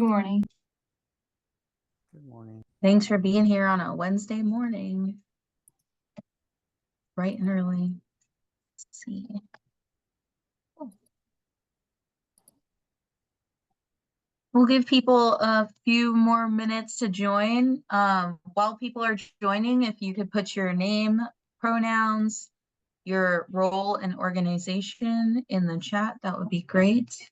Good morning. Good morning. Thanks for being here on a Wednesday morning, bright and early. Let's see. We'll give people a few more minutes to join. While people are joining, if you could put your name, pronouns, your role and organization in the chat, that would be great.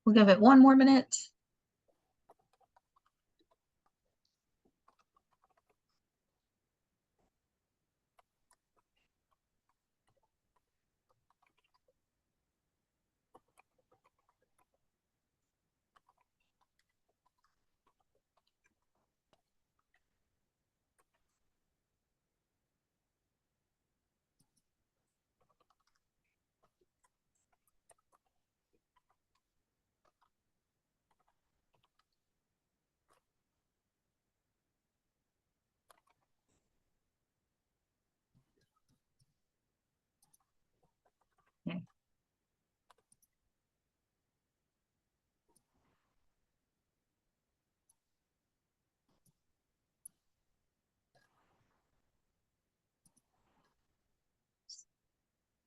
We'll give it one more minute. Okay.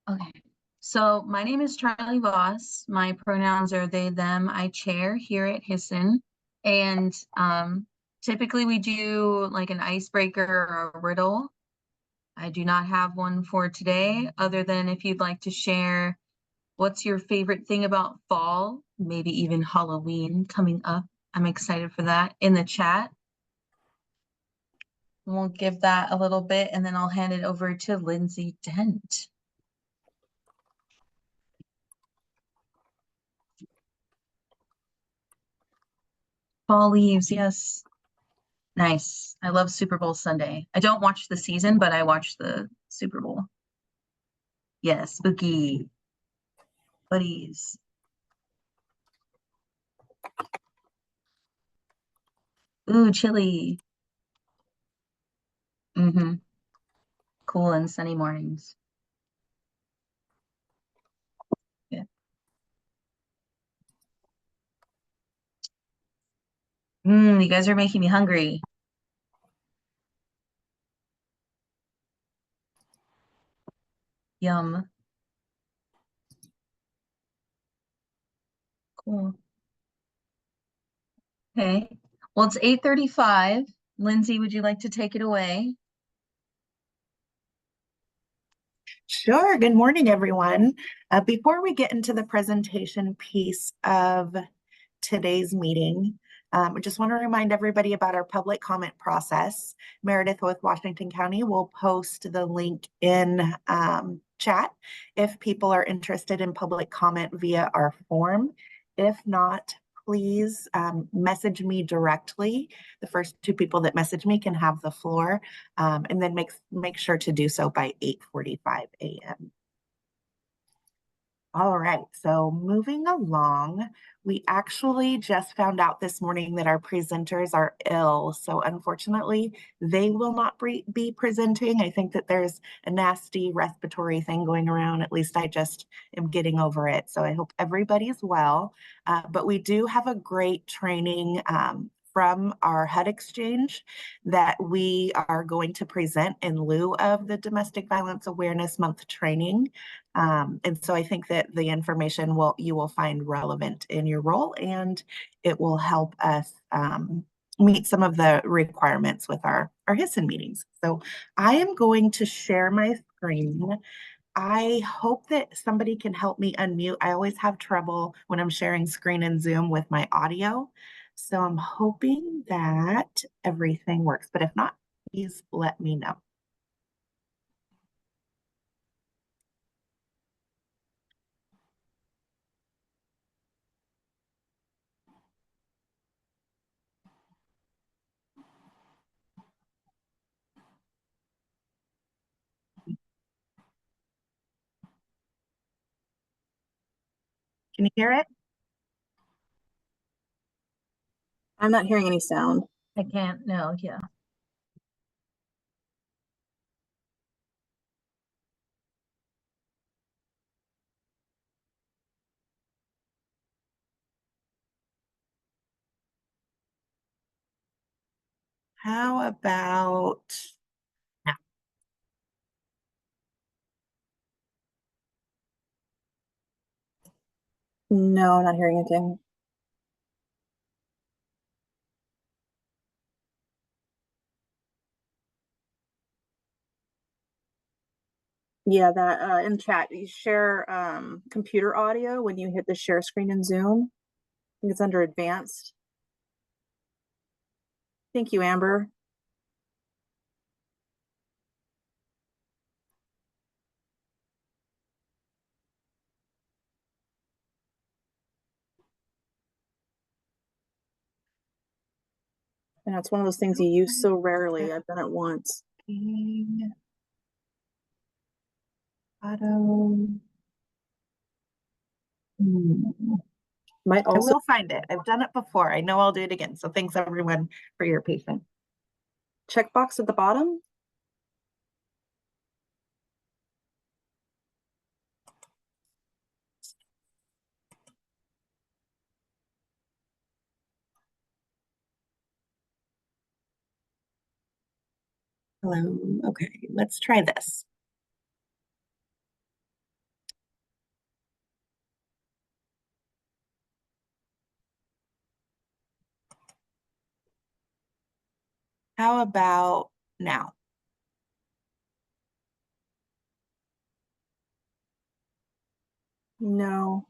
Okay, so my name is Charlie Voss. My pronouns are they, them. I chair here at HSSN. And typically we do like an icebreaker or a riddle. I do not have one for today, other than if you'd like to share what's your favorite thing about fall, maybe even Halloween coming up. I'm excited for that in the chat. We'll give that a little bit and then I'll hand it over to Lindsay Dent. Fall leaves, yes. Nice. I love Super Bowl Sunday. I don't watch the season, but I watch the Super Bowl. Yes, spooky. Buddies. Ooh, chilly. Mm-hmm. Cool and sunny mornings. Yeah. You guys are making me hungry. Yum. Cool. Okay. Well, it's 8:35. Lindsay, would you like to take it away? Sure. Good morning, everyone. Before we get into the presentation piece of today's meeting, I just want to remind everybody about our public comment process. Meredith with Washington County will post the link in chat if people are interested in public comment via our form. If not, please message me directly. The first two people that message me can have the floor, and then make sure to do so by 8:45 a.m. All right, so moving along, we actually just found out this morning that our presenters are ill. So unfortunately, they will not be presenting. I think that there's a nasty respiratory thing going around. At least I just am getting over it. So I hope everybody's well. But we do have a great training from our HUD exchange that we are going to present in lieu of the Domestic Violence Awareness Month training. And so I think that the information you will find relevant in your role, and it will help us meet some of the requirements with our HSSN meetings. So I am going to share my screen. I hope that somebody can help me unmute. I always have trouble when I'm sharing screen in Zoom with my audio. So I'm hoping that everything works, but if not, please let me know. Can you hear it? I'm not hearing any sound. I can't, no, yeah. How about now? No, I'm not hearing anything. Yeah, that in chat, you share computer audio when you hit the share screen in Zoom. I think it's under advanced. Thank you, Amber. And it's one of those things you use so rarely. I've done it once. Auto. Might I also will find it. I've done it before. I know I'll do it again. So thanks everyone for your patience. checkbox at the bottom. Hello. Okay, let's try this. How about now? No.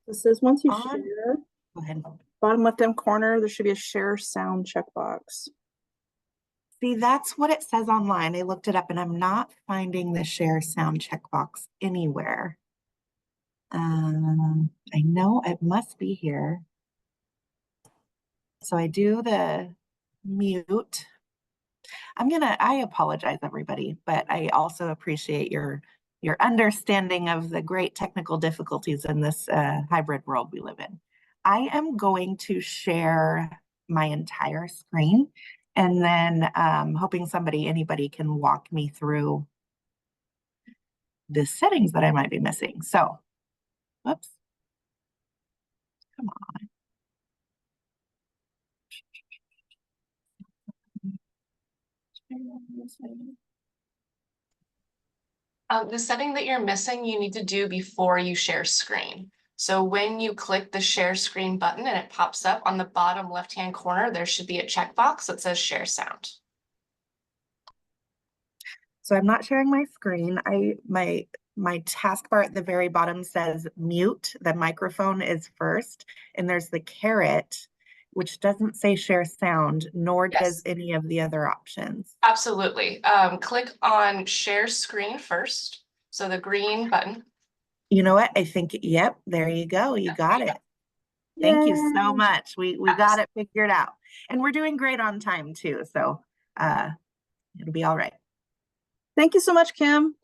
This says once you On. share, Go ahead. bottom left-hand corner, there should be a share sound checkbox. See, that's what it says online. I looked it up and I'm not finding the share sound checkbox anywhere. I know it must be here. So I do the mute. I apologize everybody, but I also appreciate your understanding of the great technical difficulties in this hybrid world we live in. I am going to share my entire screen and then hoping anybody can walk me through the settings that I might be missing. So, whoops, come on. The setting that you're missing, you need to do before you share screen. So when you click the share screen button and it pops up on the bottom left-hand corner, there should be a checkbox that says share sound. So I'm not sharing my screen. My taskbar at the very bottom says mute. The microphone is first, and there's the caret, which doesn't say share sound, nor does Yes. any of the other options. Absolutely. Click on share screen first. So the green button. You know what? I think, yep, there you go. You got it. Thank you so much. We got it figured out. And we're doing great on time too. So it'll be all right. Thank you so much, Kim.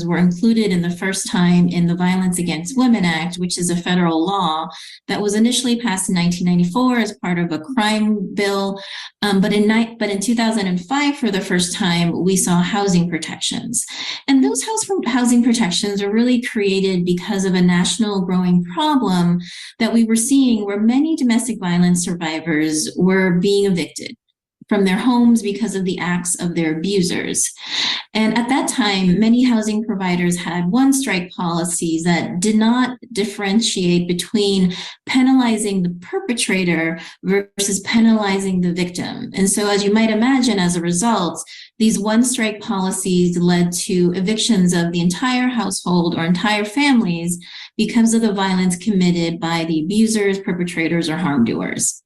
victims were included in the first time in the Violence Against Women Act, which is a federal law that was initially passed in 1994 as part of a crime bill. But in 2005, for the first time, we saw housing protections. And those housing protections are really created because of a national growing problem that we were seeing, where many domestic violence survivors were being evicted from their homes because of the acts of their abusers. And at that time, many housing providers had one-strike policies that did not differentiate between penalizing the perpetrator versus penalizing the victim. And so, as you might imagine, as a result, these one-strike policies led to evictions of the entire household or entire families because of the violence committed by the abusers, perpetrators, or harm doers.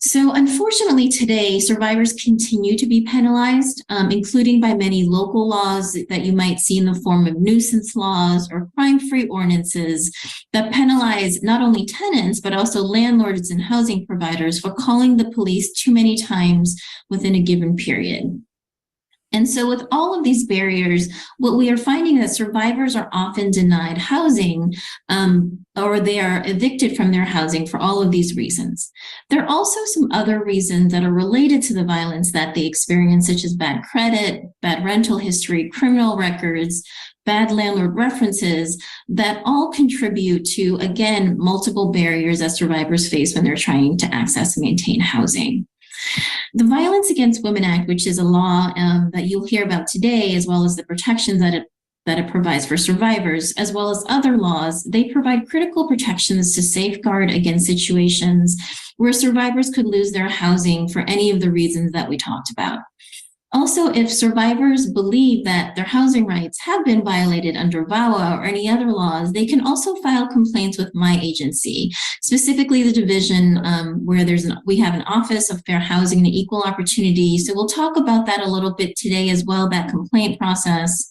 So unfortunately today, survivors continue to be penalized, including by many local laws that you might see in the form of nuisance laws or crime-free ordinances that penalize not only tenants, but also landlords and housing providers for calling the police too many times within a given period. And so with all of these barriers, what we are finding is that survivors are often denied housing or they are evicted from their housing for all of these reasons. There are also some other reasons that are related to the violence that they experience, such as bad credit, bad rental history, criminal records, bad landlord references, that all contribute to, again, multiple barriers that survivors face when they're trying to access and maintain housing. The Violence Against Women Act, which is a law that you'll hear about today, as well as the protections that it provides for survivors, as well as other laws, they provide critical protections to safeguard against situations where survivors could lose their housing for any of the reasons that we talked about. Also, if survivors believe that their housing rights have been violated under VAWA or any other laws, they can also file complaints with my agency, specifically the division where we have an Office of Fair Housing and Equal Opportunity. So we'll talk about that a little bit today as well, that complaint process.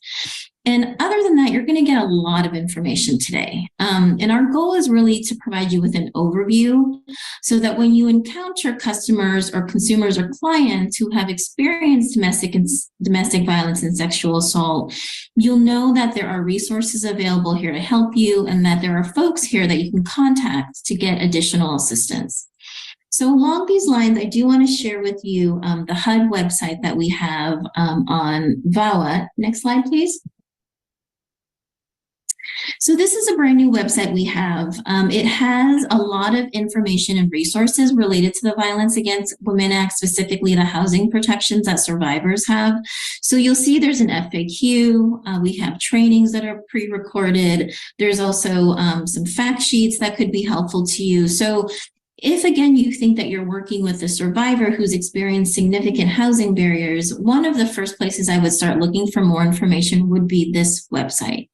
And other than that, you're going to get a lot of information today. And our goal is really to provide you with an overview so that when you encounter customers or consumers or clients who have experienced domestic violence and sexual assault, you'll know that there are resources available here to help you and that there are folks here that you can contact to get additional assistance. So along these lines, I do want to share with you the HUD website that we have on VAWA. Next slide, please. So this is a brand new website we have. It has a lot of information and resources related to the Violence Against Women Act, specifically the housing protections that survivors have. So you'll see there's an FAQ. We have trainings that are pre-recorded. There's also some fact sheets that could be helpful to you. So if, again, you think that you're working with a survivor who's experienced significant housing barriers, one of the first places I would start looking for more information would be this website.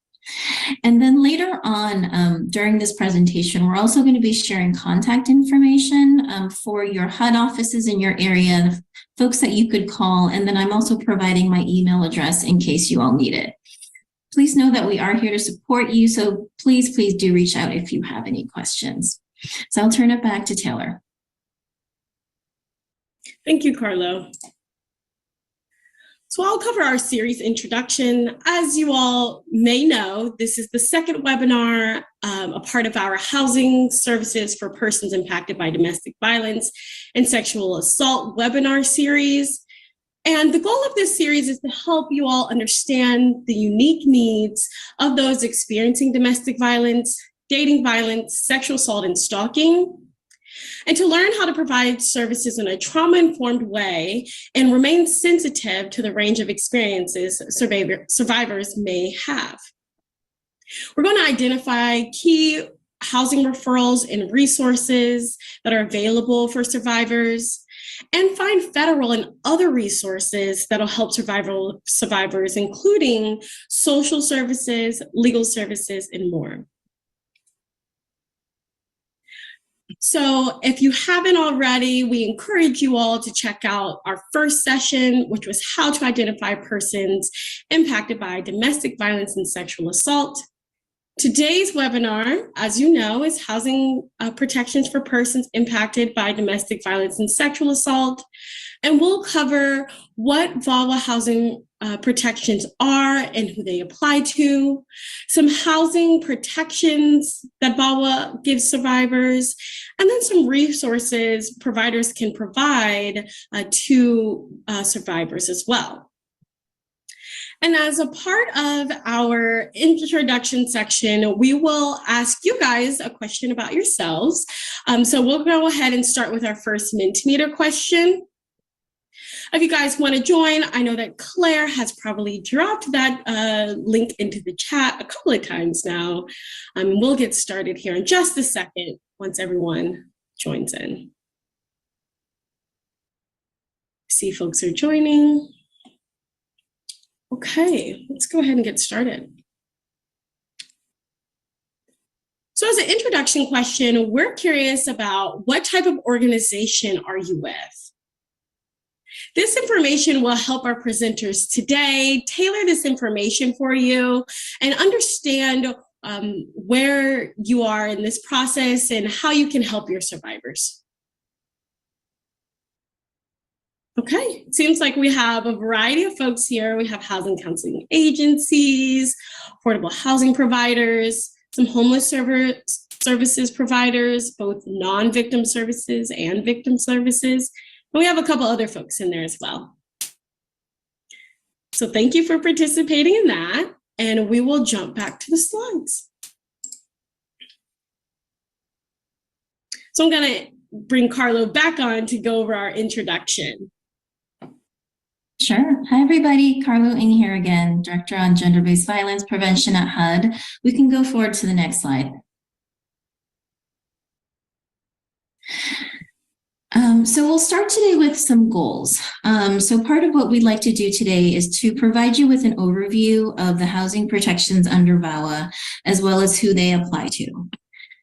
And then later on during this presentation, we're also going to be sharing contact information for your HUD offices in your area, the folks that you could call. And then I'm also providing my email address in case you all need it. Please know that we are here to support you. So please do reach out if you have any questions. So I'll turn it back to Taylor. Thank you, Carlo. So I'll cover our series introduction. As you all may know, this is the second webinar, a part of our Housing Services for Persons Impacted by Domestic Violence and Sexual Assault webinar series. And the goal of this series is to help you all understand the unique needs of those experiencing domestic violence, dating violence, sexual assault, and stalking, and to learn how to provide services in a trauma-informed way and remain sensitive to the range of experiences survivors may have. We're going to identify key housing referrals and resources that are available for survivors, and find federal and other resources that'll help survivors, including social services, legal services, and more. So if you haven't already, we encourage you all to check out our first session, which was how to identify persons impacted by domestic violence and sexual assault. Today's webinar, as you know, is Housing Protections for Persons Impacted by Domestic Violence and Sexual Assault. And we'll cover what VAWA housing protections are and who they apply to, some housing protections that VAWA gives survivors, and then some resources providers can provide to survivors as well. And as a part of our introduction section, we will ask you guys a question about yourselves. So we'll go ahead and start with our first Mentimeter question. If you guys want to join, I know that Claire has probably dropped that link into the chat a couple of times now. We'll get started here in just a second once everyone joins in. See, folks are joining. Okay, let's go ahead and get started. So as an introduction question, we're curious about what type of organization are you with? This information will help our presenters today tailor this information for you and understand where you are in this process and how you can help your survivors. Okay, seems like we have a variety of folks here. We have housing counseling agencies, affordable housing providers, some homeless services providers, both non-victim services and victim services. And we have a couple other folks in there as well. So thank you for participating in that. And we will jump back to the slides. So I'm gonna bring Carlo back on to go over our introduction. Sure. Hi, everybody. Carlo Ng here again, Director on Gender-Based Violence Prevention at HUD. We can go forward to the next slide. So we'll start today with some goals. So part of what we'd like to do today is to provide you with an overview of the housing protections under VAWA, as well as who they apply to.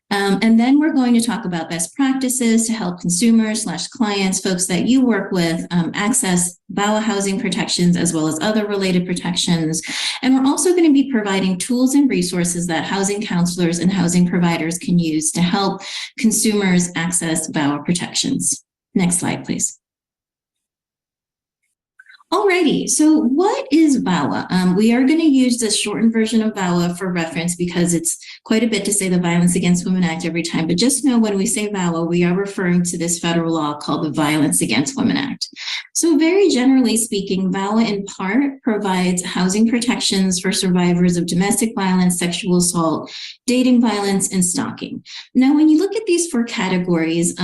And then we're going to talk about best practices to help consumers/clients, folks that you work with, access VAWA housing protections as well as other related protections. And we're also going to be providing tools and resources that housing counselors and housing providers can use to help consumers access VAWA protections. Next slide, please. Alrighty, so what is VAWA? We are going to use the shortened version of VAWA for reference because it's quite a bit to say the Violence Against Women Act every time, but just know when we say VAWA, we are referring to this federal law called the Violence Against Women Act. So very generally speaking, VAWA in part provides housing protections for survivors of domestic violence, sexual assault, dating violence, and stalking. Now, when you look at these four categories,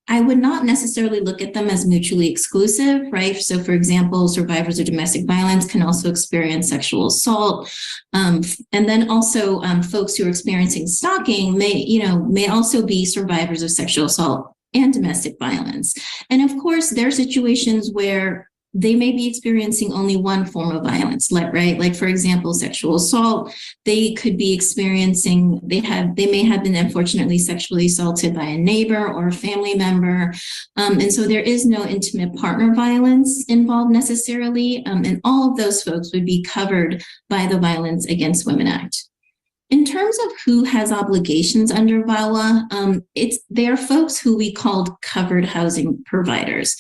I would not necessarily look at them as mutually exclusive, right? So for example, survivors of domestic violence can also experience sexual assault. And then also folks who are experiencing stalking may also be survivors of sexual assault and domestic violence. And of course, there are situations where they may be experiencing only one form of violence, right? Like for example, sexual assault, they could be experiencing, they may have been unfortunately sexually assaulted by a neighbor or a family member. And so there is no intimate partner violence involved necessarily. And all of those folks would be covered by the Violence Against Women Act. In terms of who has obligations under VAWA, they are folks who we called covered housing providers.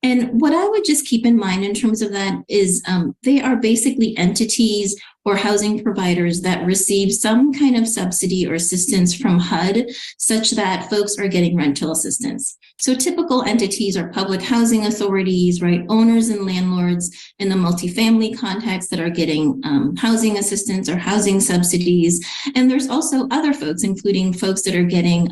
And what I would just keep in mind in terms of that is they are basically entities or housing providers that receive some kind of subsidy or assistance from HUD such that folks are getting rental assistance. So typical entities are public housing authorities, right? Owners and landlords in the multifamily context that are getting housing assistance or housing subsidies. And there's also other folks, including folks that are getting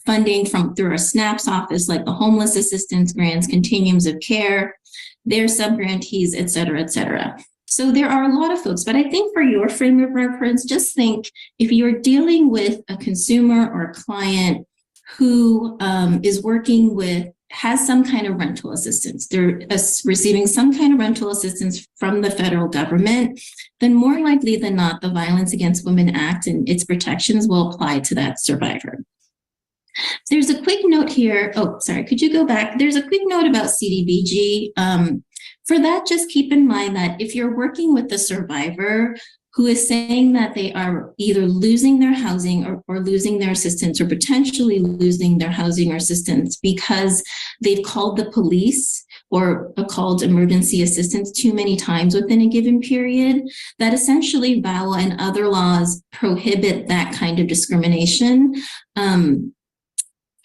funding through our SNAPS office, like the homeless assistance grants, continuums of care, their subgrantees, et cetera, et cetera. So there are a lot of folks, but I think for your frame of reference, just think if you're dealing with a consumer or a client who is working with, has some kind of rental assistance, they're receiving some kind of rental assistance from the federal government, then more likely than not, the Violence Against Women Act and its protections will apply to that survivor. There's a quick note here. Oh, sorry, could you go back? There's a quick note about CDBG. For that, just keep in mind that if you're working with the survivor, who is saying that they are either losing their housing or losing their assistance, or potentially losing their housing or assistance because they've called the police or called emergency assistance too many times within a given period, that essentially VAWA and other laws prohibit that kind of discrimination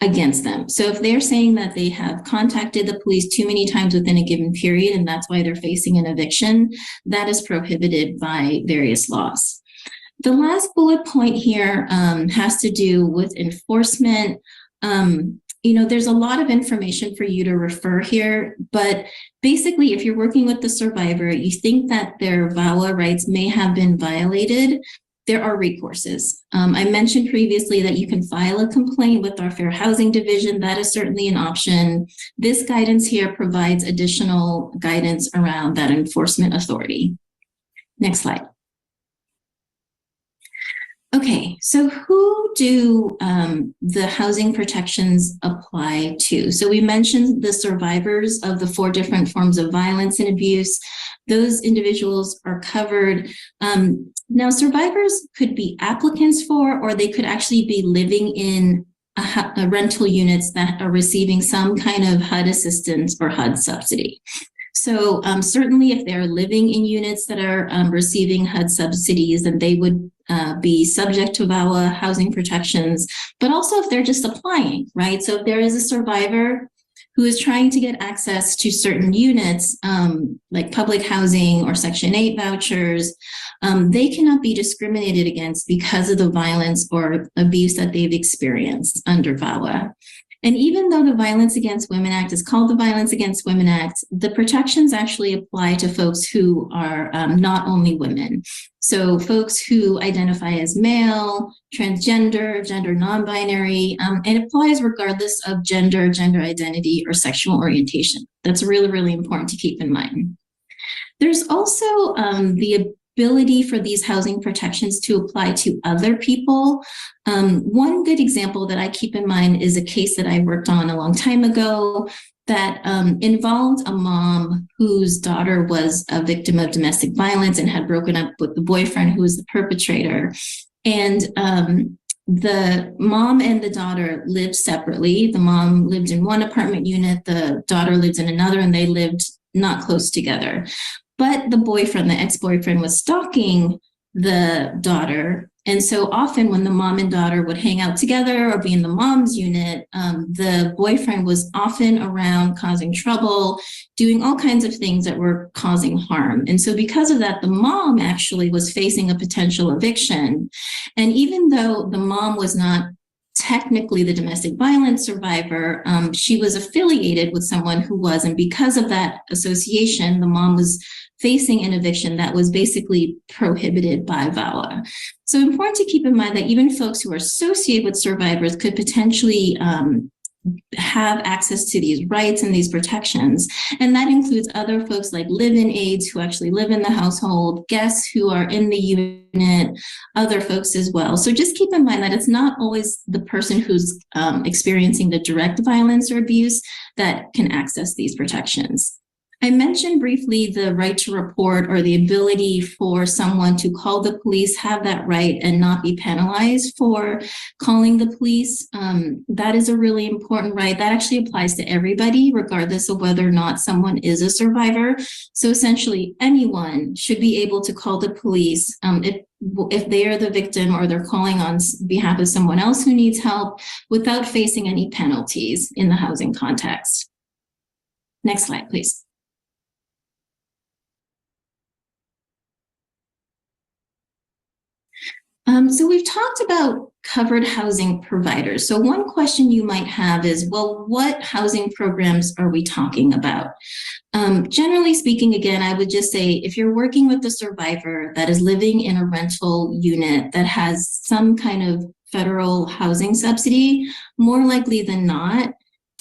against them. So if they're saying that they have contacted the police too many times within a given period, and that's why they're facing an eviction, that is prohibited by various laws. The last bullet point here has to do with enforcement. There's a lot of information for you to refer here, but basically, if you're working with the survivor, you think that their VAWA rights may have been violated, there are recourses. I mentioned previously that you can file a complaint with our Fair Housing Division. That is certainly an option. This guidance here provides additional guidance around that enforcement authority. Next slide. Okay, so who do the housing protections apply to? So we mentioned the survivors of the 4 different forms of violence and abuse. Those individuals are covered. Now, survivors could be applicants for, or they could actually be living in a rental units that are receiving some kind of HUD assistance or HUD subsidy. So certainly if they're living in units that are receiving HUD subsidies, then they would be subject to VAWA housing protections, but also if they're just applying, right? So if there is a survivor who is trying to get access to certain units, like public housing or Section 8 vouchers, they cannot be discriminated against because of the violence or abuse that they've experienced under VAWA. And even though the Violence Against Women Act is called the Violence Against Women Act, the protections actually apply to folks who are not only women. So folks who identify as male, transgender, gender non-binary, it applies regardless of gender, gender identity, or sexual orientation. That's really, really important to keep in mind. There's also the ability for these housing protections to apply to other people. One good example that I keep in mind is a case that I worked on a long time ago that involved a mom whose daughter was a victim of domestic violence and had broken up with the boyfriend who was the perpetrator. And the mom and the daughter lived separately. The mom lived in one apartment unit, the daughter lived in another, and they lived not close together. But the boyfriend, the ex-boyfriend, was stalking the daughter. And so often when the mom and daughter would hang out together or be in the mom's unit, the boyfriend was often around causing trouble, doing all kinds of things that were causing harm. And so because of that, the mom actually was facing a potential eviction. And even though the mom was not technically the domestic violence survivor, she was affiliated with someone who was. And because of that association, the mom was facing an eviction that was basically prohibited by VAWA. So important to keep in mind that even folks who are associated with survivors could potentially have access to these rights and these protections. And that includes other folks like live-in aides who actually live in the household, guests who are in the unit, other folks as well. So just keep in mind that it's not always the person who's experiencing the direct violence or abuse that can access these protections. I mentioned briefly the right to report, or the ability for someone to call the police, have that right and not be penalized for calling the police. That is a really important right. That actually applies to everybody, regardless of whether or not someone is a survivor. So essentially anyone should be able to call the police if they are the victim or they're calling on behalf of someone else who needs help without facing any penalties in the housing context. Next slide, please. So we've talked about covered housing providers. So one question you might have is, well, what housing programs are we talking about? Generally speaking, again, I would just say if you're working with a survivor that is living in a rental unit that has some kind of federal housing subsidy, more likely than not,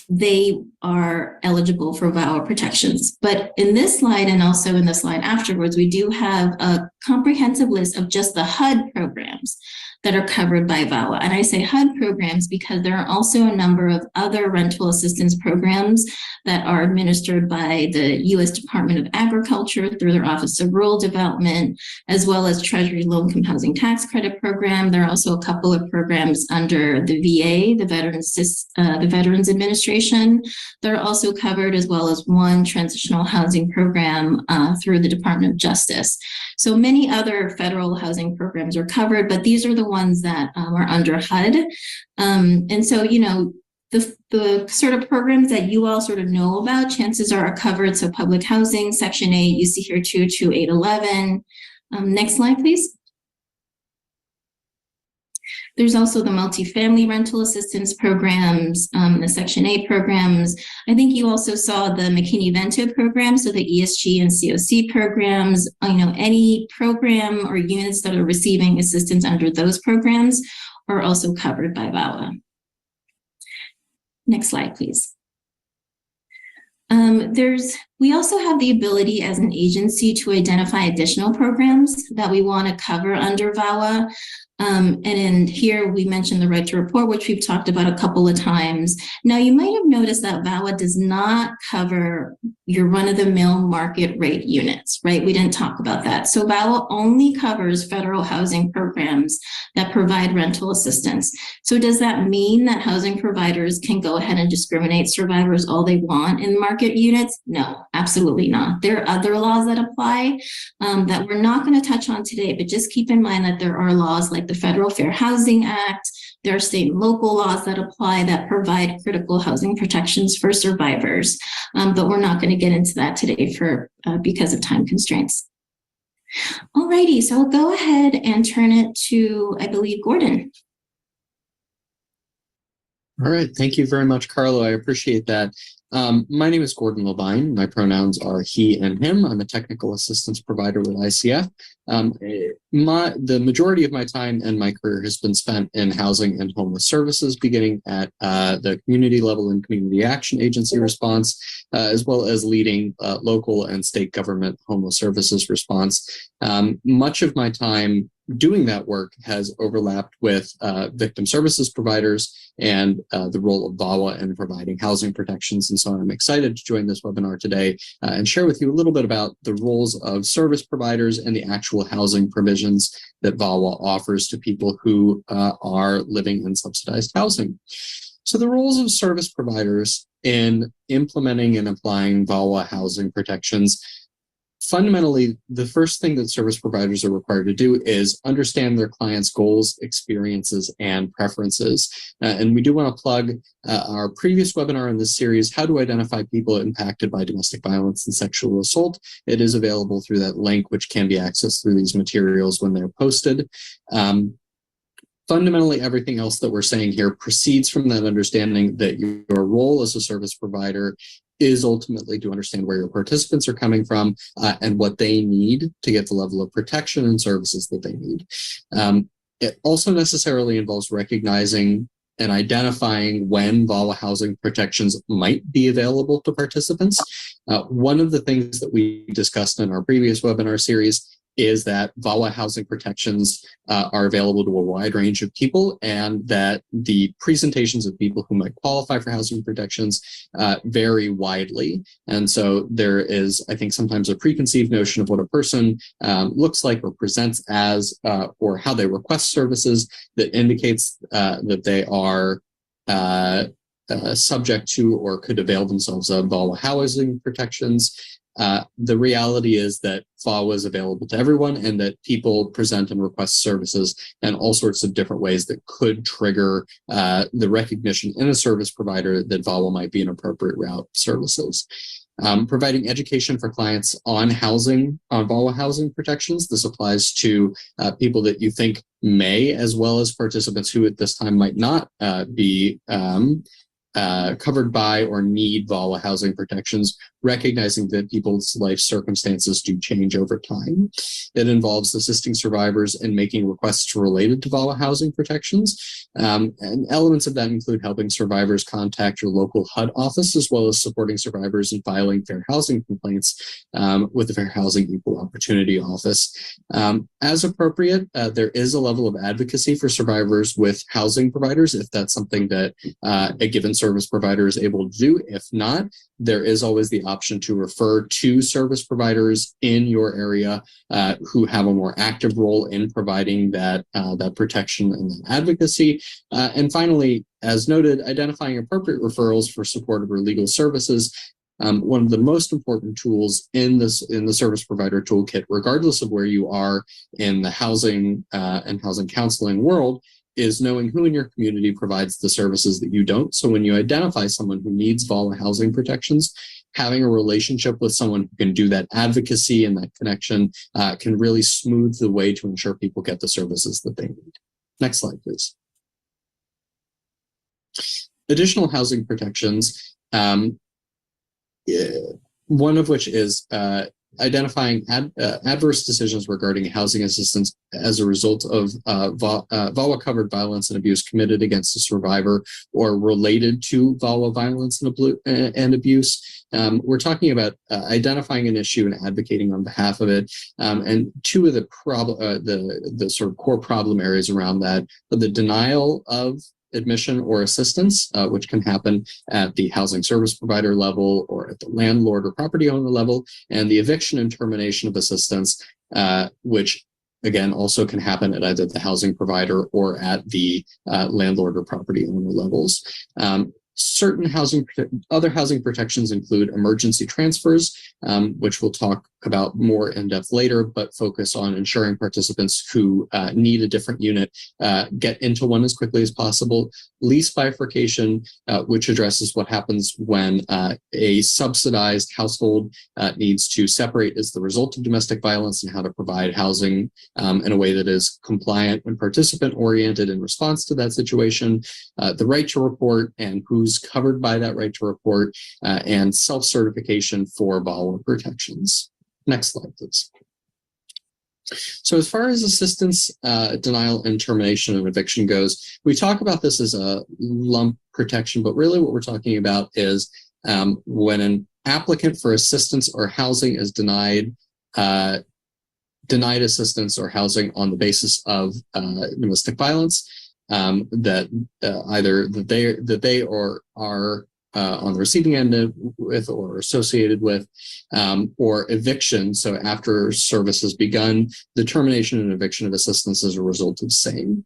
they are eligible for VAWA protections. But in this slide and also in the slide afterwards, we do have a comprehensive list of just the HUD programs that are covered by VAWA. And I say HUD programs because there are also a number of other rental assistance programs that are administered by the U.S. Department of Agriculture through their Office of Rural Development, as well as Treasury Low-Income Housing Tax Credit Program. There are also a couple of programs under the VA, the Veterans Administration. They're also covered, as well as one transitional housing program through the Department of Justice. So many other federal housing programs are covered, but these are the ones that are under HUD. And so, you know, the sort of programs that you all sort of know about, chances are covered. So public housing, Section 8, you see here 22811. Next slide, please. There's also the multifamily rental assistance programs, the Section 8 programs. I think you also saw the McKinney-Vento program, so the ESG and COC programs. You know, any program or units that are receiving assistance under those programs are also covered by VAWA. Next slide, please. We also have the ability as an agency to identify additional programs that we want to cover under VAWA. And in here, we mentioned the right to report, which we've talked about a couple of times. Now, you might have noticed that VAWA does not cover your run-of-the-mill market rate units, right? We didn't talk about that. So VAWA only covers federal housing programs that provide rental assistance. So does that mean that housing providers can go ahead and discriminate survivors all they want in market units? No, absolutely not. There are other laws that apply that we're not going to touch on today, but just keep in mind that there are laws like the Federal Fair Housing Act. There are state and local laws that apply that provide critical housing protections for survivors, but we're not going to get into that today because of time constraints. Alrighty, so I'll go ahead and turn it to, I believe, Gordon. All right. Thank you very much, Carlo. I appreciate that. My name is Gordon Levine. My pronouns are he and him. I'm a technical assistance provider with ICF. The majority of my time and my career has been spent in housing and homeless services, beginning at the community level and community action agency response, as well as leading local and state government homeless services response. Much of my time doing that work has overlapped with victim services providers and the role of VAWA in providing housing protections. And so I'm excited to join this webinar today and share with you a little bit about the roles of service providers and the actual housing provisions that VAWA offers to people who are living in subsidized housing. So the roles of service providers in implementing and applying VAWA housing protections. Fundamentally, the first thing that service providers are required to do is understand their clients' goals, experiences, and preferences. And we do want to plug our previous webinar in this series, How to Identify People Impacted by Domestic Violence and Sexual Assault. It is available through that link, which can be accessed through these materials when they're posted. Fundamentally, everything else that we're saying here proceeds from that understanding that your role as a service provider is ultimately to understand where your participants are coming from and what they need to get the level of protection and services that they need. It also necessarily involves recognizing and identifying when VAWA housing protections might be available to participants. One of the things that we discussed in our previous webinar series is that VAWA housing protections are available to a wide range of people, and that the presentations of people who might qualify for housing protections vary widely. And so there is, I think, sometimes a preconceived notion of what a person looks like or presents as, or how they request services that indicates that they are subject to or could avail themselves of VAWA housing protections. The reality is that VAWA is available to everyone, and that people present and request services in all sorts of different ways that could trigger the recognition in a service provider that VAWA might be an appropriate route of services. Providing education for clients on housing, on VAWA housing protections. This applies to people that you think may, as well as participants who at this time might not be covered by or need VAWA housing protections, recognizing that people's life circumstances do change over time. It involves assisting survivors in making requests related to VAWA housing protections. And elements of that include helping survivors contact your local HUD office, as well as supporting survivors in filing fair housing complaints with the Fair Housing Equal Opportunity Office. As appropriate, there is a level of advocacy for survivors with housing providers if that's something that a given service provider is able to do. If not, there is always the option to refer to service providers in your area who have a more active role in providing that protection and that advocacy. And finally, as noted, identifying appropriate referrals for supportive or legal services. One of the most important tools in the service provider toolkit, regardless of where you are in the housing and housing counseling world, is knowing who in your community provides the services that you don't. So when you identify someone who needs VAWA housing protections, having a relationship with someone who can do that advocacy and that connection can really smooth the way to ensure people get the services that they need. Next slide, please. Additional housing protections, one of which is identifying adverse decisions regarding housing assistance as a result of VAWA-covered violence and abuse committed against a survivor or related to VAWA violence and abuse. We're talking about identifying an issue and advocating on behalf of it. And two of the sort of core problem areas around that are the denial of admission or assistance, which can happen at the housing service provider level or at the landlord or property owner level, and the eviction and termination of assistance, which again also can happen at either the housing provider or at the landlord or property owner levels. Certain other housing protections include emergency transfers, which we'll talk about more in depth later, but focus on ensuring participants who need a different unit get into one as quickly as possible. Lease bifurcation, which addresses what happens when a subsidized household needs to separate as the result of domestic violence, and how to provide housing in a way that is compliant and participant-oriented in response to that situation. The right to report and who's covered by that right to report, and self-certification for VAWA protections. Next slide, please. So as far as assistance, denial, and termination of eviction goes, we talk about this as a lump protection, but really what we're talking about is when an applicant for assistance or housing is denied assistance or housing on the basis of domestic violence, that either that they or are on the receiving end with or associated with, or eviction. So after service has begun, the termination and eviction of assistance as a result of same.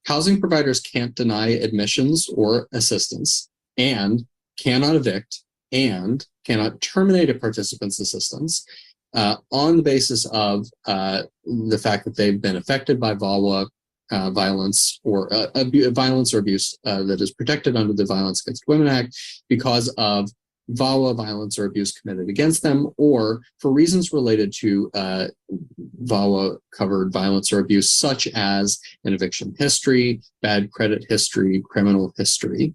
Housing providers can't deny admissions or assistance, and cannot evict, and cannot terminate a participant's assistance on the basis of the fact that they've been affected by VAWA violence or violence or abuse that is protected under the Violence Against Women Act because of VAWA violence or abuse committed against them, or for reasons related to VAWA-covered violence or abuse, such as an eviction history, bad credit history, criminal history.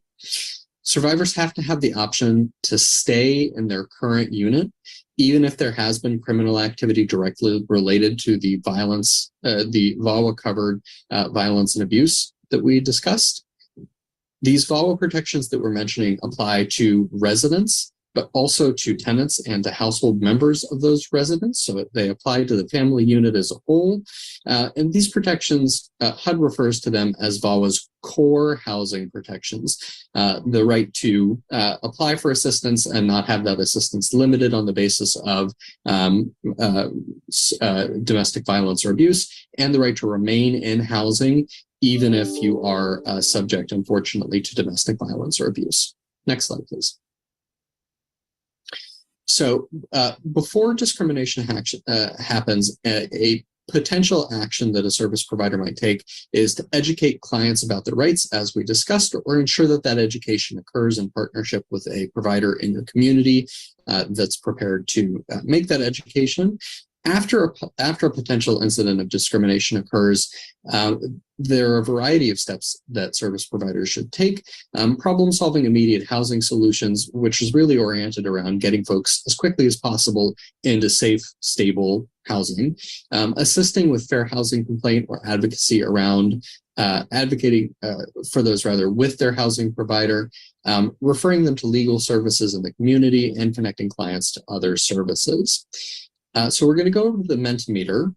Survivors have to have the option to stay in their current unit, even if there has been criminal activity directly related to the violence, the VAWA-covered violence and abuse that we discussed. These VAWA protections that we're mentioning apply to residents, but also to tenants and to household members of those residents. So they apply to the family unit as a whole. And these protections, HUD refers to them as VAWA's core housing protections. The right to apply for assistance and not have that assistance limited on the basis of domestic violence or abuse, and the right to remain in housing, even if you are subject, unfortunately, to domestic violence or abuse. Next slide, please. So before discrimination happens, a potential action that a service provider might take is to educate clients about their rights, as we discussed, or ensure that that education occurs in partnership with a provider in your community that's prepared to make that education. After a potential incident of discrimination occurs, there are a variety of steps that service providers should take. Problem-solving immediate housing solutions, which is really oriented around getting folks as quickly as possible into safe, stable housing. Assisting with fair housing complaint or advocacy around advocating for those rather with their housing provider, referring them to legal services in the community, and connecting clients to other services. So we're going to go over the Mentimeter.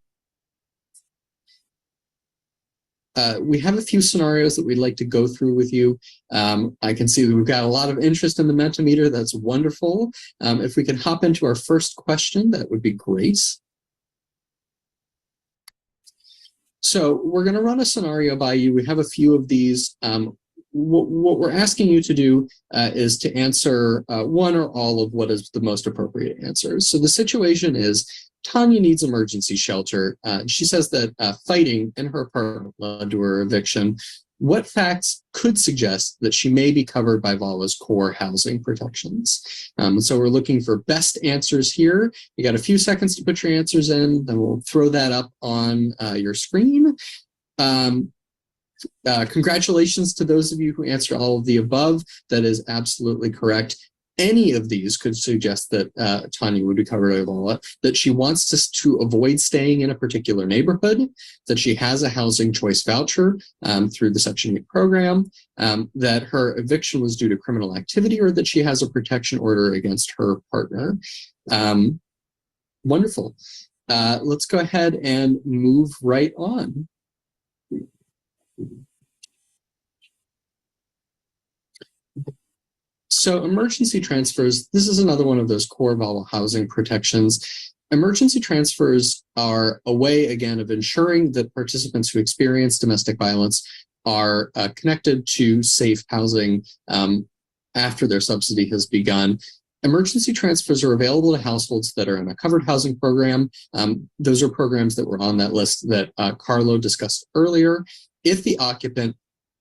We have a few scenarios that we'd like to go through with you. I can see that we've got a lot of interest in the Mentimeter. That's wonderful. If we can hop into our first question, that would be great. So we're going to run a scenario by you. We have a few of these. What we're asking you to do is to answer one or all of what is the most appropriate answers. So the situation is Tanya needs emergency shelter. She says that fighting in her apartment led to her eviction. What facts could suggest that she may be covered by VAWA's core housing protections? So we're looking for best answers here. You got a few seconds to put your answers in, then we'll throw that up on your screen. Congratulations to those of you who answered all of the above. That is absolutely correct. Any of these could suggest that Tanya would be covered by VAWA, that she wants to avoid staying in a particular neighborhood, that she has a housing choice voucher through the Section 8 program, that her eviction was due to criminal activity, or that she has a protection order against her partner. Wonderful. Let's go ahead and move right on. So emergency transfers, this is another one of those core VAWA housing protections. Emergency transfers are a way, again, of ensuring that participants who experience domestic violence are connected to safe housing after their subsidy has begun. Emergency transfers are available to households that are in a covered housing program. Those are programs that were on that list that Carlo discussed earlier. If the occupant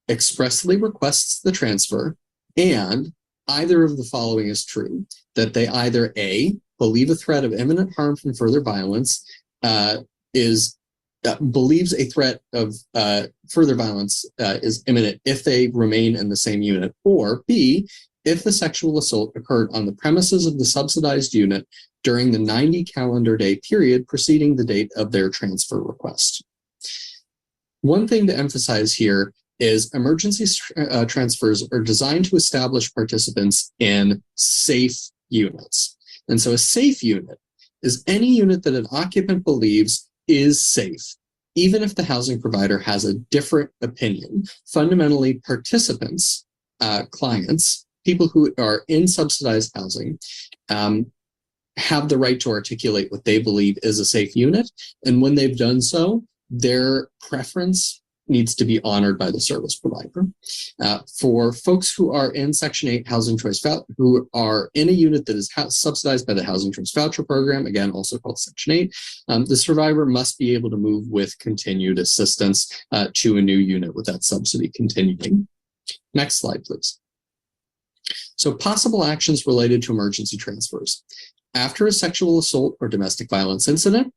expressly requests the transfer and either of the following is true, that they either A, believe a threat of imminent harm from further violence, believes a threat of further violence is imminent if they remain in the same unit, or B, if the sexual assault occurred on the premises of the subsidized unit during the 90 calendar day period preceding the date of their transfer request. One thing to emphasize here is emergency transfers are designed to establish participants in safe units. And so a safe unit is any unit that an occupant believes is safe, even if the housing provider has a different opinion. Fundamentally, participants, clients, people who are in subsidized housing, have the right to articulate what they believe is a safe unit. And when they've done so, their preference needs to be honored by the service provider. For folks who are in Section 8 housing choice who are in a unit that is subsidized by the housing choice voucher program, again, also called Section 8, the survivor must be able to move with continued assistance to a new unit with that subsidy continuing. Next slide, please. So possible actions related to emergency transfers. After a sexual assault or domestic violence incident,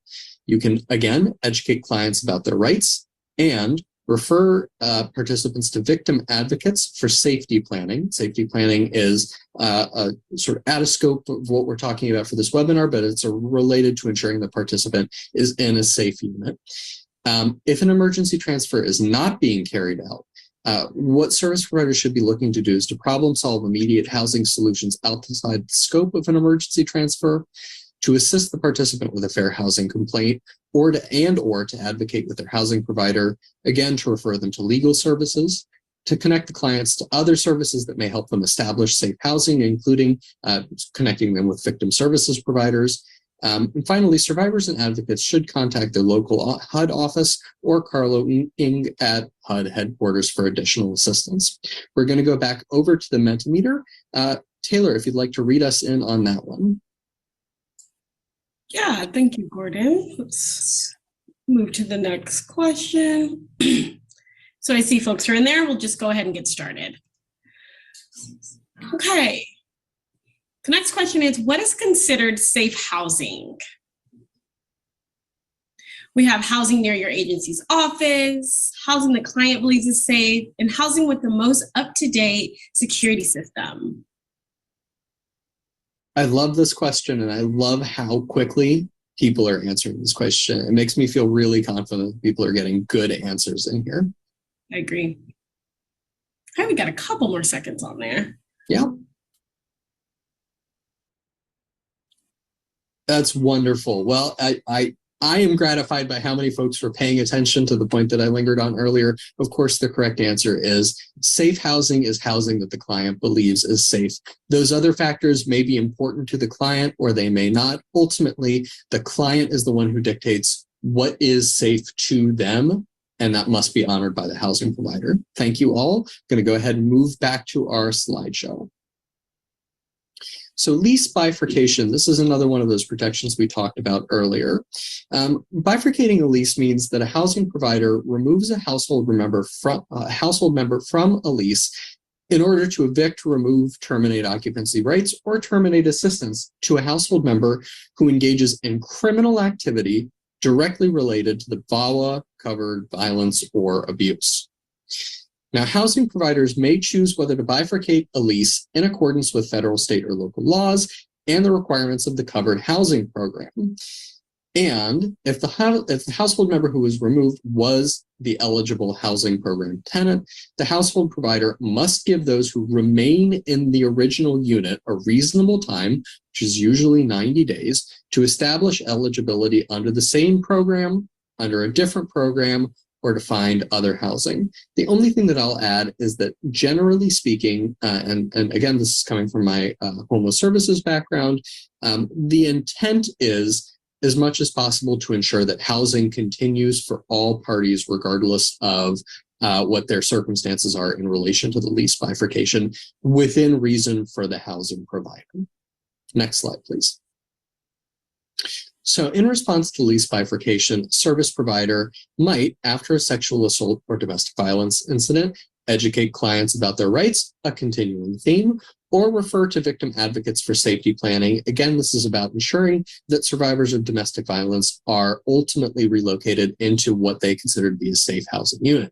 you can, again, educate clients about their rights and refer participants to victim advocates for safety planning. Safety planning is a sort of out of scope of what we're talking about for this webinar, but it's related to ensuring the participant is in a safe unit. If an emergency transfer is not being carried out, what service providers should be looking to do is to problem solve immediate housing solutions outside the scope of an emergency transfer, to assist the participant with a fair housing complaint, or to advocate with their housing provider, again, to refer them to legal services, to connect the clients to other services that may help them establish safe housing, including connecting them with victim services providers. And finally, survivors and advocates should contact their local HUD office or Carlo Ng at HUD headquarters for additional assistance. We're going to go back over to the Mentimeter. Taylor, if you'd like to read us in on that one. Yeah, thank you, Gordon. Let's move to the next question. So I see folks are in there. We'll just go ahead and get started. Okay. The next question is, what is considered safe housing? We have housing near your agency's office, housing the client believes is safe, and housing with the most up-to-date security system. I love this question, and I love how quickly people are answering this question. It makes me feel really confident that people are getting good answers in here. I agree. Okay, we got a couple more seconds on there. Yeah. That's wonderful. Well, I am gratified by how many folks were paying attention to the point that I lingered on earlier. Of course, the correct answer is safe housing is housing that the client believes is safe. Those other factors may be important to the client or they may not. Ultimately, the client is the one who dictates what is safe to them, and that must be honored by the housing provider. Thank you all. I'm going to go ahead and move back to our slideshow. So lease bifurcation, this is another one of those protections we talked about earlier. Bifurcating a lease means that a housing provider removes a household member from a lease in order to evict, remove, terminate occupancy rights, or terminate assistance to a household member who engages in criminal activity directly related to the VAWA-covered violence or abuse. Now, housing providers may choose whether to bifurcate a lease in accordance with federal, state, or local laws and the requirements of the covered housing program. And if the household member who was removed was the eligible housing program tenant, the household provider must give those who remain in the original unit a reasonable time, which is usually 90 days, to establish eligibility under the same program, under a different program, or to find other housing. The only thing that I'll add is that generally speaking, and again, this is coming from my homeless services background, the intent is as much as possible to ensure that housing continues for all parties, regardless of what their circumstances are in relation to the lease bifurcation, within reason for the housing provider. Next slide, please. So in response to lease bifurcation, service provider might, after a sexual assault or domestic violence incident, educate clients about their rights, a continuing theme, or refer to victim advocates for safety planning. Again, this is about ensuring that survivors of domestic violence are ultimately relocated into what they consider to be a safe housing unit.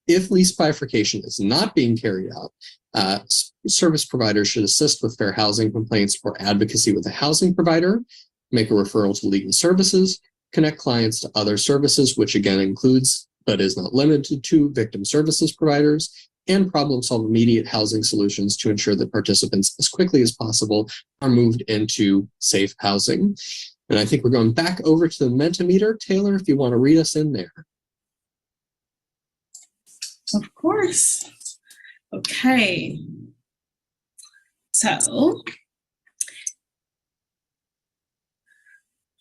If lease bifurcation is not being carried out, service providers should assist with fair housing complaints or advocacy with a housing provider, make a referral to legal services, connect clients to other services, which again includes, but is not limited to, victim services providers, and problem solve immediate housing solutions to ensure that participants as quickly as possible are moved into safe housing. And I think we're going back over to the Mentimeter. Taylor, if you want to read us in there. Of course. Okay. So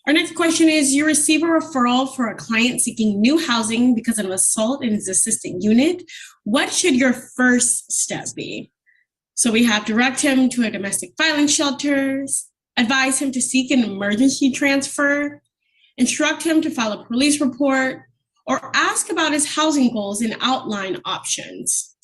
our next question is, you receive a referral for a client seeking new housing because of an assault in his assistant unit. What should your first step be? So we have direct him to a domestic violence shelter, advise him to seek an emergency transfer, instruct him to file a police report, or ask about his housing goals and outline options.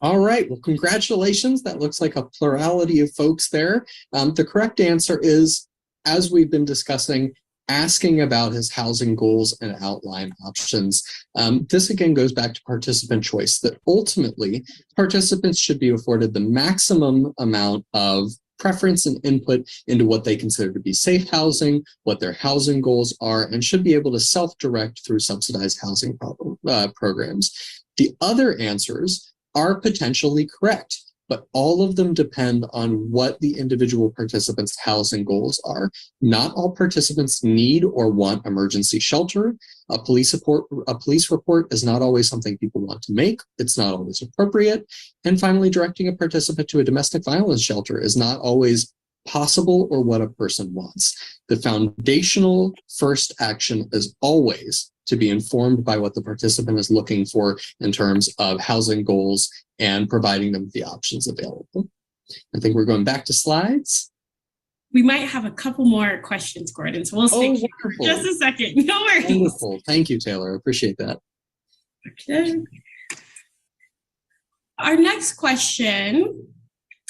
All right, well, congratulations. That looks like a plurality of folks there. The correct answer is, as we've been discussing, asking about his housing goals and outline options. This again goes back to participant choice, that ultimately participants should be afforded the maximum amount of preference and input into what they consider to be safe housing, what their housing goals are, and should be able to self-direct through subsidized housing programs. The other answers are potentially correct, but all of them depend on what the individual participants' housing goals are. Not all participants need or want emergency shelter. A police report is not always something people want to make. It's not always appropriate. And finally, directing a participant to a domestic violence shelter is not always possible or what a person wants. The foundational first action is always to be informed by what the participant is looking for in terms of housing goals and providing them the options available. I think we're going back to slides. We might have a couple more questions, Gordon, so we'll stay here for just a second. No worries. Wonderful. Thank you, Taylor. I appreciate that. Okay. Our next question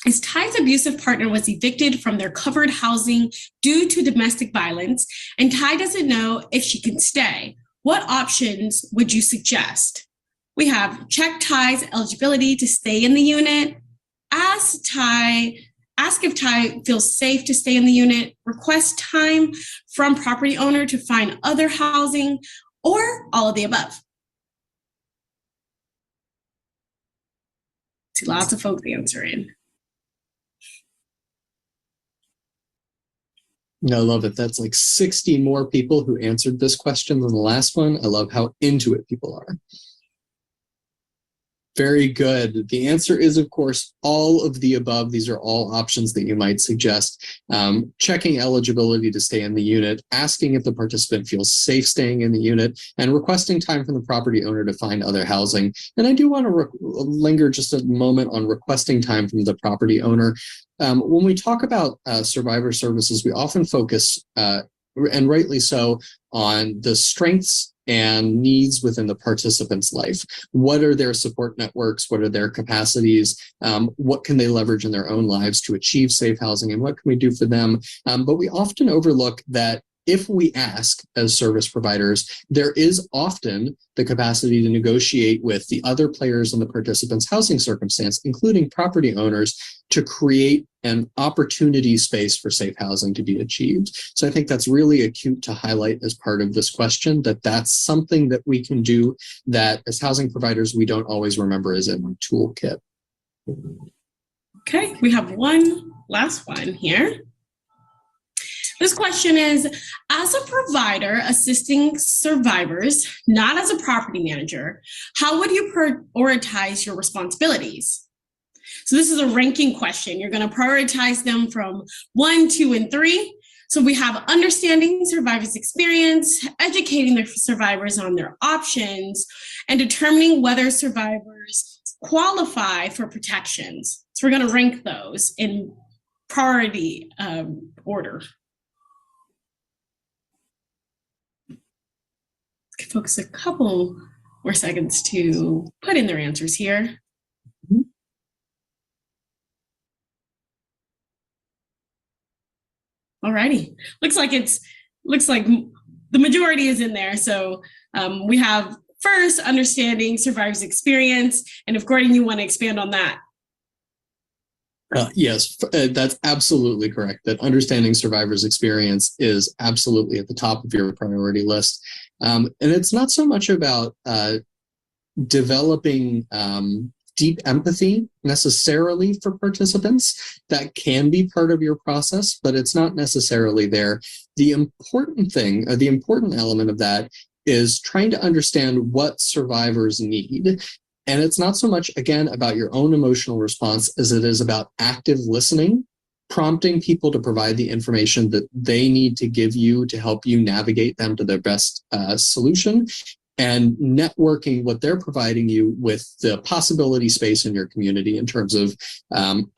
is Ty's abusive partner was evicted from their covered housing due to domestic violence, and Ty doesn't know if she can stay. What options would you suggest? We have check Ty's eligibility to stay in the unit, ask if Ty feels safe to stay in the unit, request time from property owner to find other housing, or all of the above. See lots of folks answering. I love it. That's like 60 more people who answered this question than the last one. I love how into it people are. Very good. The answer is, of course, all of the above. These are all options that you might suggest. Checking eligibility to stay in the unit, asking if the participant feels safe staying in the unit, and requesting time from the property owner to find other housing. And I do want to linger just a moment on requesting time from the property owner. When we talk about survivor services, we often focus, and rightly so, on the strengths and needs within the participant's life. What are their support networks? What are their capacities? What can they leverage in their own lives to achieve safe housing? And what can we do for them? But we often overlook that if we ask as service providers, there is often the capacity to negotiate with the other players in the participant's housing circumstance, including property owners, to create an opportunity space for safe housing to be achieved. So I think that's really acute to highlight as part of this question, that that's something that we can do that as housing providers, we don't always remember is in our toolkit. Okay, we have one last one here. This question is, as a provider assisting survivors, not as a property manager, how would you prioritize your responsibilities? So this is a ranking question. You're going to prioritize them from 1, 2, and 3. So we have understanding survivors' experience, educating the survivors on their options, and determining whether survivors qualify for protections. So we're going to rank those in priority order. Give folks a couple more seconds to put in their answers here. Alrighty, looks like the majority is in there. So we have first understanding survivors' experience, and if Gordon, you want to expand on that. Yes, that's absolutely correct. That understanding survivors' experience is absolutely at the top of your priority list. And it's not so much about developing deep empathy necessarily for participants. That can be part of your process, but it's not necessarily there. The important thing, or the important element of that, is trying to understand what survivors need. And it's not so much, again, about your own emotional response as it is about active listening, prompting people to provide the information that they need to give you to help you navigate them to their best solution, and networking what they're providing you with the possibility space in your community in terms of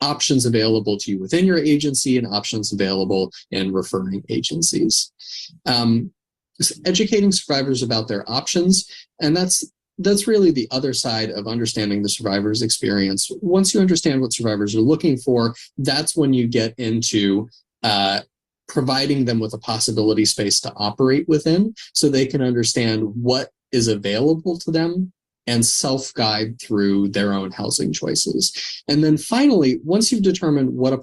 options available to you within your agency and options available in referring agencies. Educating survivors about their options, and that's really the other side of understanding the survivor's experience. Once you understand what survivors are looking for, that's when you get into providing them with a possibility space to operate within, so they can understand what is available to them and self-guide through their own housing choices. And then finally, once you've determined what a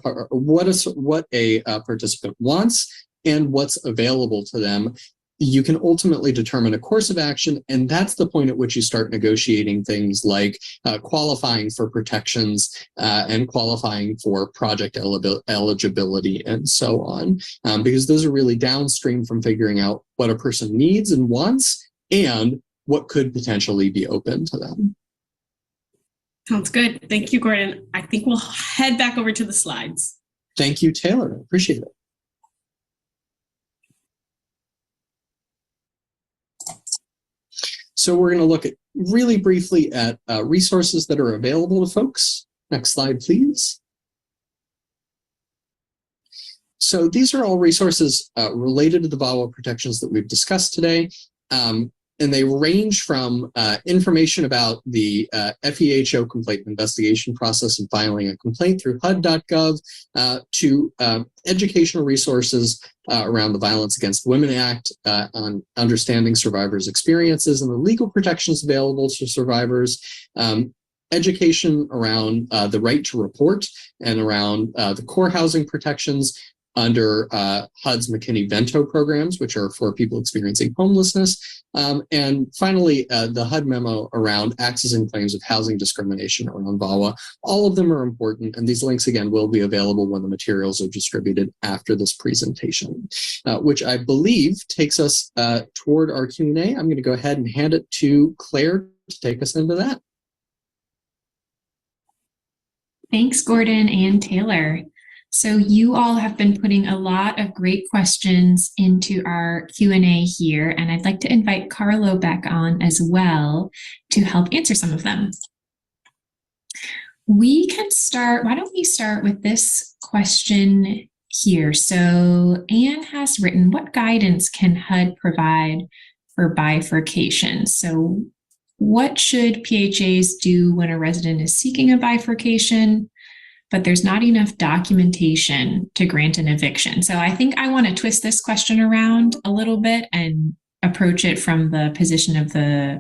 participant wants and what's available to them, you can ultimately determine a course of action, and that's the point at which you start negotiating things like qualifying for protections and qualifying for project eligibility and so on, because those are really downstream from figuring out what a person needs and wants and what could potentially be open to them. Sounds good. Thank you, Gordon. I think we'll head back over to the slides. Thank you, Taylor. I appreciate it. So we're going to look at really briefly at resources that are available to folks. Next slide, please. So these are all resources related to the VAWA protections that we've discussed today. and they range from information about the FEHO complaint investigation process and filing a complaint through HUD.gov to educational resources around the Violence Against Women Act, on understanding survivors' experiences and the legal protections available to survivors, education around the right to report and around the core housing protections under HUD's McKinney-Vento programs, which are for people experiencing homelessness. And finally, the HUD memo around accessing claims of housing discrimination around VAWA. All of them are important, and these links, again, will be available when the materials are distributed after this presentation, which I believe takes us toward our Q&A. I'm going to go ahead and hand it to Claire to take us into that. Thanks, Gordon and Taylor. So you all have been putting a lot of great questions into our Q&A here, and I'd like to invite Carlo back on as well to help answer some of them. We can start, why don't we start with this question here? So Anne has written, what guidance can HUD provide for bifurcation? So what should PHAs do when a resident is seeking a bifurcation, but there's not enough documentation to grant an eviction? So I think I want to twist this question around a little bit and approach it from the position of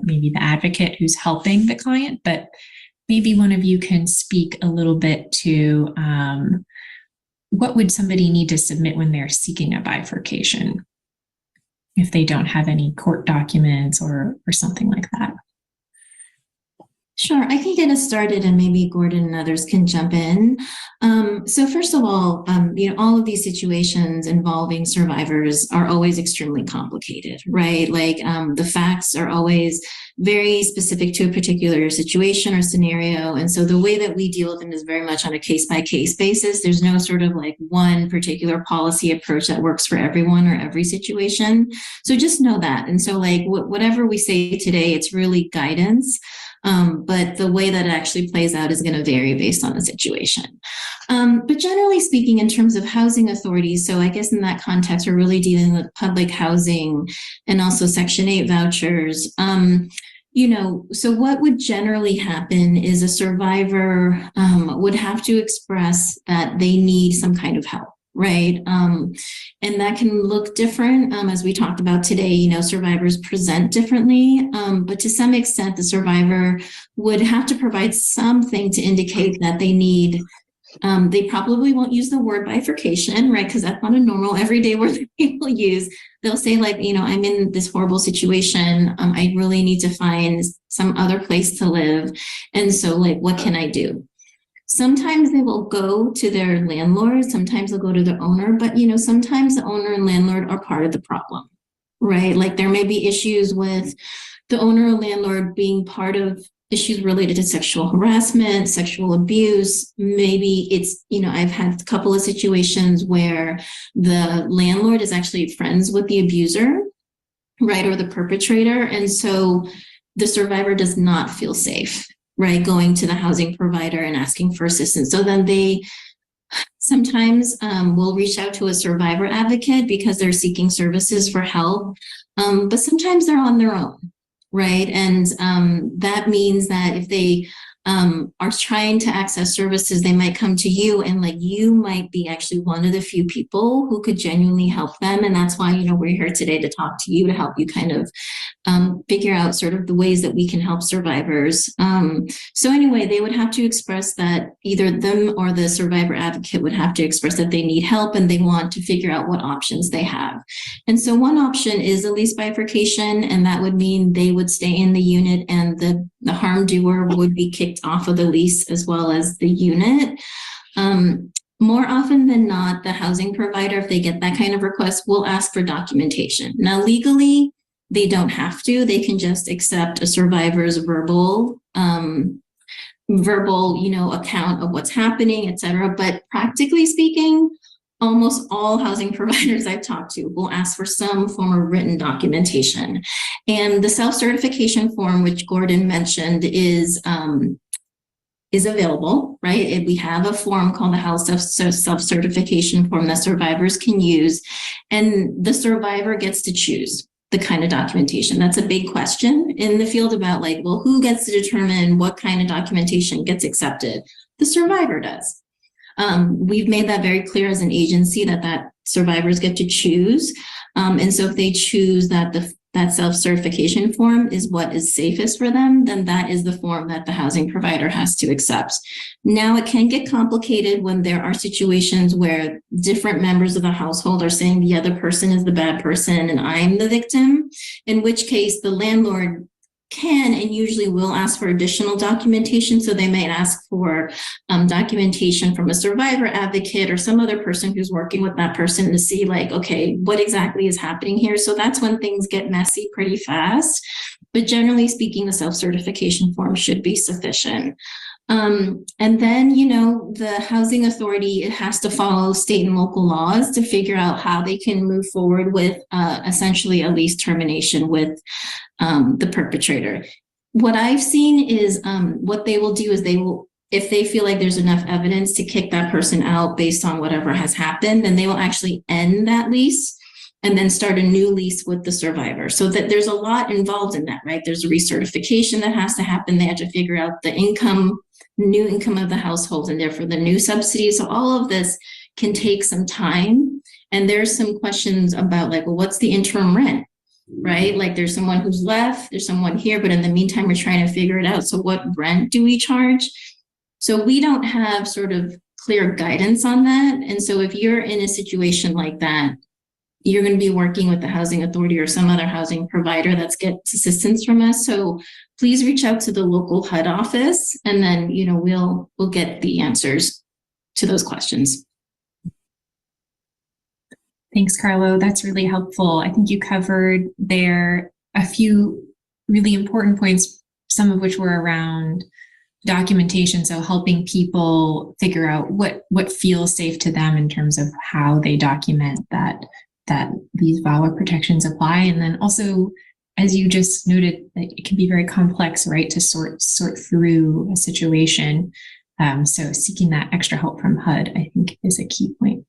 maybe the advocate who's helping the client, but maybe one of you can speak a little bit to what would somebody need to submit when they're seeking a bifurcation if they don't have any court documents or something like that. Sure, I can get us started and maybe Gordon and others can jump in. So first of all, all of these situations involving survivors are always extremely complicated, right? Like the facts are always very specific to a particular situation or scenario. And so the way that we deal with them is very much on a case-by-case basis. There's no sort of like one particular policy approach that works for everyone or every situation. So just know that. And so like whatever we say today, it's really guidance. But the way that it actually plays out is going to vary based on the situation. But generally speaking, in terms of housing authorities, so I guess in that context, we're really dealing with public housing and also Section 8 vouchers. So what would generally happen is a survivor would have to express that they need some kind of help. Right. And that can look different. As we talked about today, survivors present differently, but to some extent, the survivor would have to provide something to indicate that they need. They probably won't use the word bifurcation, right? Because that's not a normal everyday word that people use. They'll say like, I'm in this horrible situation. I really need to find some other place to live. And so like, what can I do? Sometimes they will go to their landlord, sometimes they'll go to their owner, but sometimes the owner and landlord are part of the problem, right? Like there may be issues with the owner or landlord being part of issues related to sexual harassment, sexual abuse. Maybe it's, I've had a couple of situations where the landlord is actually friends with the abuser, right, or the perpetrator. And so the survivor does not feel safe, right, going to the housing provider and asking for assistance. So then they sometimes will reach out to a survivor advocate because they're seeking services for help, but sometimes they're on their own, right? And that means that if they are trying to access services, they might come to you, and like you might be actually one of the few people who could genuinely help them. And that's why, we're here today to talk to you, to help you kind of figure out sort of the ways that we can help survivors. So anyway, they would have to express that either them or the survivor advocate would have to express that they need help and they want to figure out what options they have. And so one option is a lease bifurcation, and that would mean they would stay in the unit and the harm doer would be kicked off of the lease as well as the unit. More often than not, the housing provider, if they get that kind of request, will ask for documentation. Now, legally, they don't have to. They can just accept a survivor's verbal account of what's happening, et cetera. But practically speaking, almost all housing providers I've talked to will ask for some form of written documentation. And the self-certification form, which Gordon mentioned, is available, right? We have a form called the House self-certification form that survivors can use, and the survivor gets to choose the kind of documentation? That's a big question in the field about like, well, who gets to determine what kind of documentation gets accepted? The survivor does. We've made that very clear as an agency that survivors get to choose. And so if they choose that that self-certification form is what is safest for them, then that is the form that the housing provider has to accept. Now, it can get complicated when there are situations where different members of the household are saying the other person is the bad person and I'm the victim, in which case the landlord can and usually will ask for additional documentation. So they might ask for documentation from a survivor advocate or some other person who's working with that person to see like, okay, what exactly is happening here? So that's when things get messy pretty fast. But generally speaking, the self-certification form should be sufficient. And then, you know, the housing authority, it has to follow state and local laws to figure out how they can move forward with essentially a lease termination with the perpetrator. What I've seen is what they will do is they will, if they feel like there's enough evidence to kick that person out based on whatever has happened, then they will actually end that lease and then start a new lease with the survivor. So that there's a lot involved in that, right? There's a recertification that has to happen. They have to figure out the new income of the household and therefore the new subsidies. So all of this can take some time. And there's some questions about like, well, what's the interim rent, right? Like there's someone who's left, there's someone here, but in the meantime, we're trying to figure it out. So what rent do we charge? So we don't have sort of clear guidance on that. And so if you're in a situation like that, you're going to be working with the housing authority or some other housing provider that gets assistance from us. So please reach out to the local HUD office, and then, you know, we'll get the answers to those questions. Thanks, Carlo. That's really helpful. I think you covered there a few really important points, some of which were around documentation. So helping people figure out what feels safe to them in terms of how they document that these VAWA protections apply. And then also, as you just noted, it can be very complex, right, to sort through a situation. So seeking that extra help from HUD, I think, is a key point.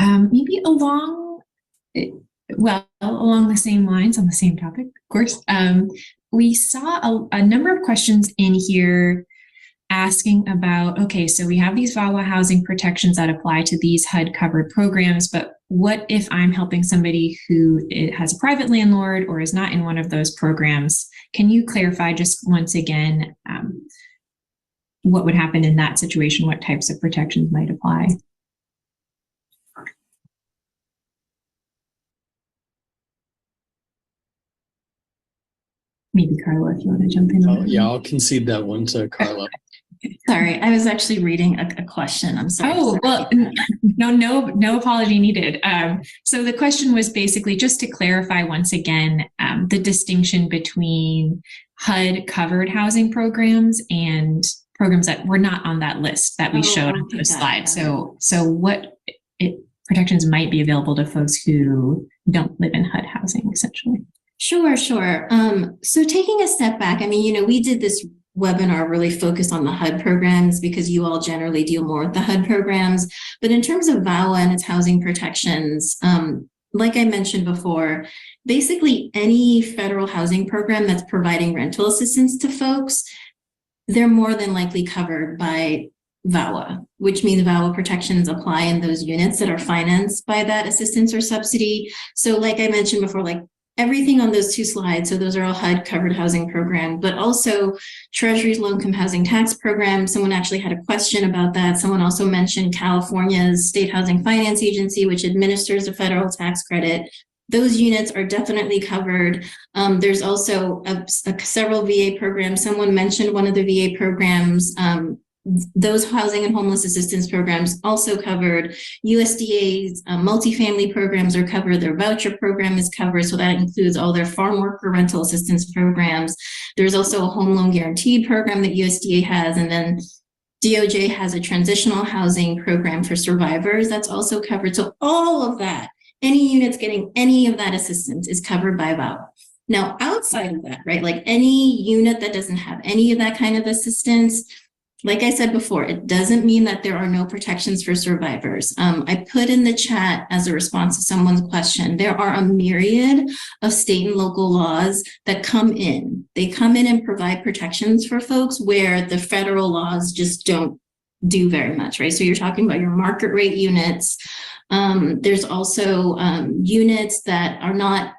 Maybe along the same lines, on the same topic, of course, we saw a number of questions in here asking about, okay, so we have these VAWA housing protections that apply to these HUD covered programs, but what if I'm helping somebody who has a private landlord or is not in one of those programs? Can you clarify just once again what would happen in that situation? What types of protections might apply? Maybe Carla, if you want to jump in. Oh, yeah, I'll concede that one to Carla. Sorry, I was actually reading a question. I'm sorry. Oh, well, no apology needed. So the question was basically just to clarify once again, the distinction between HUD covered housing programs and programs that were not on that list that we showed on the slide. So what protections might be available to folks who don't live in HUD housing, essentially? Sure. So taking a step back, I mean, you know, we did this webinar really focused on the HUD programs because you all generally deal more with the HUD programs. But in terms of VAWA and its housing protections, like I mentioned before, basically any federal housing program that's providing rental assistance to folks, they're more than likely covered by VAWA, which means VAWA protections apply in those units that are financed by that assistance or subsidy. So like I mentioned before, like everything on those two slides, so those are all HUD covered housing programs, but also Treasury's low-income housing tax program. Someone actually had a question about that. Someone also mentioned California's State Housing Finance Agency, which administers a federal tax credit. Those units are definitely covered. There's also several VA programs. Someone mentioned one of the VA programs. Those housing and homeless assistance programs also covered. USDA's multifamily programs are covered. Their voucher program is covered. So that includes all their farm worker rental assistance programs. There's also a home loan guaranteed program that USDA has. And then DOJ has a transitional housing program for survivors that's also covered. So all of that, any units getting any of that assistance is covered by VAWA. Now, outside of that, right, like any unit that doesn't have any of that kind of assistance, like I said before, it doesn't mean that there are no protections for survivors. I put in the chat as a response to someone's question, there are a myriad of state and local laws that come in. They come in and provide protections for folks where the federal laws just don't do very much, right? So you're talking about your market rate units. There's also units that are not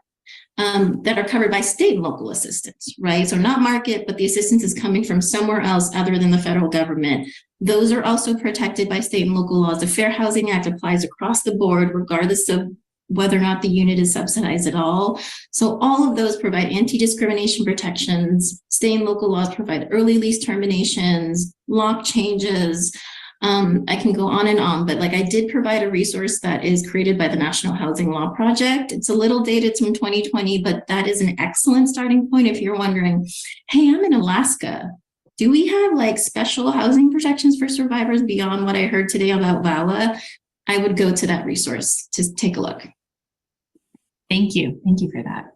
that are covered by state and local assistance, right? So not market, but the assistance is coming from somewhere else other than the federal government. Those are also protected by state and local laws. The Fair Housing Act applies across the board, regardless of whether or not the unit is subsidized at all. So all of those provide anti-discrimination protections. State and local laws provide early lease terminations, lock changes. I can go on and on, but like I did provide a resource that is created by the National Housing Law Project. It's a little dated, it's from 2020, but that is an excellent starting point if you're wondering, hey, I'm in Alaska. Do we have like special housing protections for survivors beyond what I heard today about VAWA? I would go to that resource to take a look. Thank you. Thank you for that.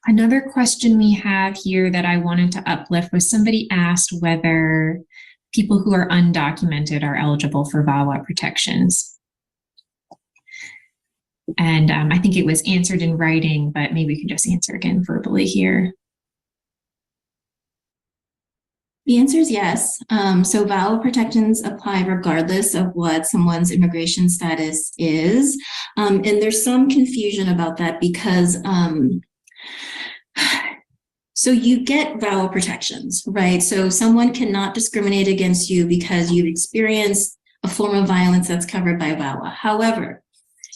Another question we have here that I wanted to uplift was somebody asked whether people who are undocumented are eligible for VAWA protections. And I think it was answered in writing, but maybe we can just answer again verbally here. The answer is yes. So VAWA protections apply regardless of what someone's immigration status is. And there's some confusion about that because so you get VAWA protections, right? So someone cannot discriminate against you because you've experienced a form of violence that's covered by VAWA. However,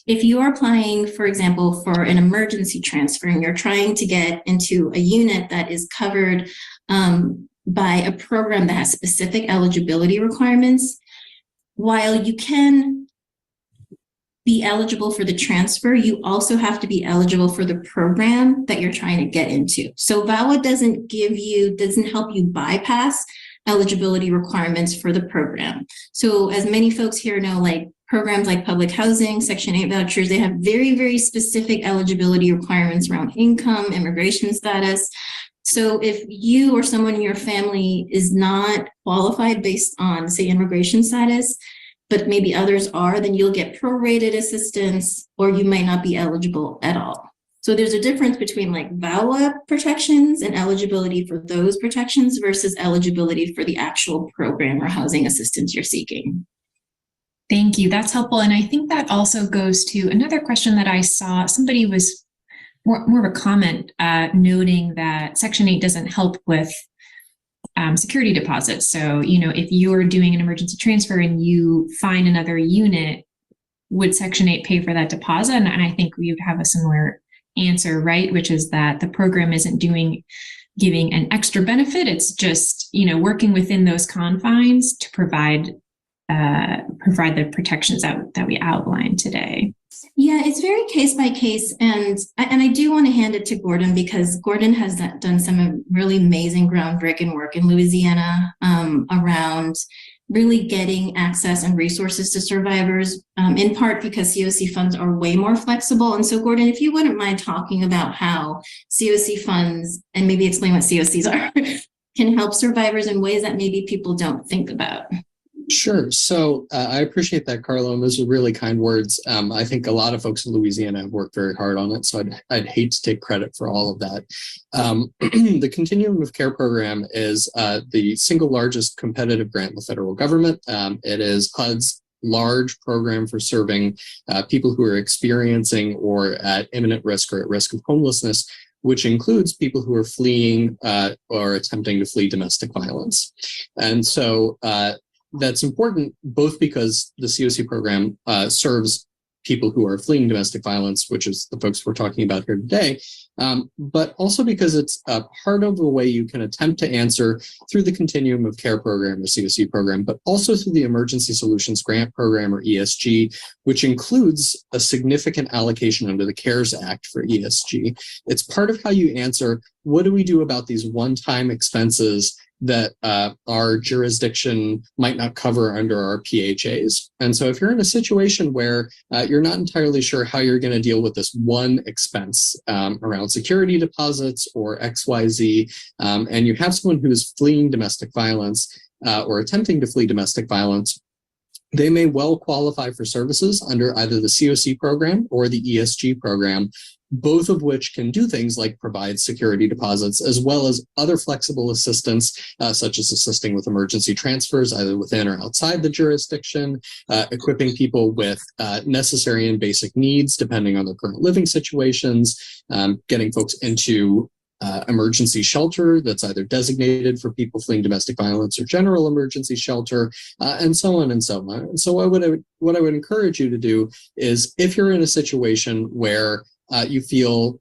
if you are applying, for example, for an emergency transfer and you're trying to get into a unit that is covered by a program that has specific eligibility requirements, while you can be eligible for the transfer, you also have to be eligible for the program that you're trying to get into. So VAWA doesn't help you bypass eligibility requirements for the program. So as many folks here know, like programs like public housing, Section 8 vouchers, they have very, very specific eligibility requirements around income, immigration status. So if you or someone in your family is not qualified based on, say, immigration status, but maybe others are, then you'll get prorated assistance, or you might not be eligible at all. So there's a difference between like VAWA protections and eligibility for those protections versus eligibility for the actual program or housing assistance you're seeking. Thank you. That's helpful. And I think that also goes to another question that I saw. Somebody was more of a comment noting that Section 8 doesn't help with security deposits. So, you know, if you're doing an emergency transfer and you find another unit, would Section 8 pay for that deposit? And I think we would have a similar answer, right? Which is that the program isn't giving an extra benefit. It's just, you know, working within those confines to provide the protections that we outlined today. Yeah, it's very case by case, and I do want to hand it to Gordon because Gordon has done some really amazing groundbreaking work in Louisiana around really getting access and resources to survivors, in part because COC funds are way more flexible. And so, Gordon, if you wouldn't mind talking about how COC funds, and maybe explain what COCs are, can help survivors in ways that maybe people don't think about. Sure. So I appreciate that, Carlo, and those are really kind words. I think a lot of folks in Louisiana have worked very hard on it, so I'd hate to take credit for all of that. The Continuum of Care program is the single largest competitive grant in the federal government. It is HUD's large program for serving people who are experiencing or at imminent risk or at risk of homelessness, which includes people who are fleeing or attempting to flee domestic violence. And so that's important both because the COC program serves people who are fleeing domestic violence, which is the folks we're talking about here today, but also because it's a part of the way you can attempt to answer through the Continuum of Care program or COC program, but also through the Emergency Solutions Grant program or ESG, which includes a significant allocation under the CARES Act for ESG. It's part of how you answer, what do we do about these one-time expenses that our jurisdiction might not cover under our PHAs. And so if you're in a situation where you're not entirely sure how you're going to deal with this one expense around security deposits or XYZ, and you have someone who is fleeing domestic violence, or attempting to flee domestic violence, they may well qualify for services under either the COC program or the ESG program, both of which can do things like provide security deposits, as well as other flexible assistance, such as assisting with emergency transfers, either within or outside the jurisdiction, equipping people with necessary and basic needs, depending on their current living situations, getting folks into emergency shelter that's either designated for people fleeing domestic violence or general emergency shelter, and so on and so on. And so what I would encourage you to do is, if you're in a situation where you feel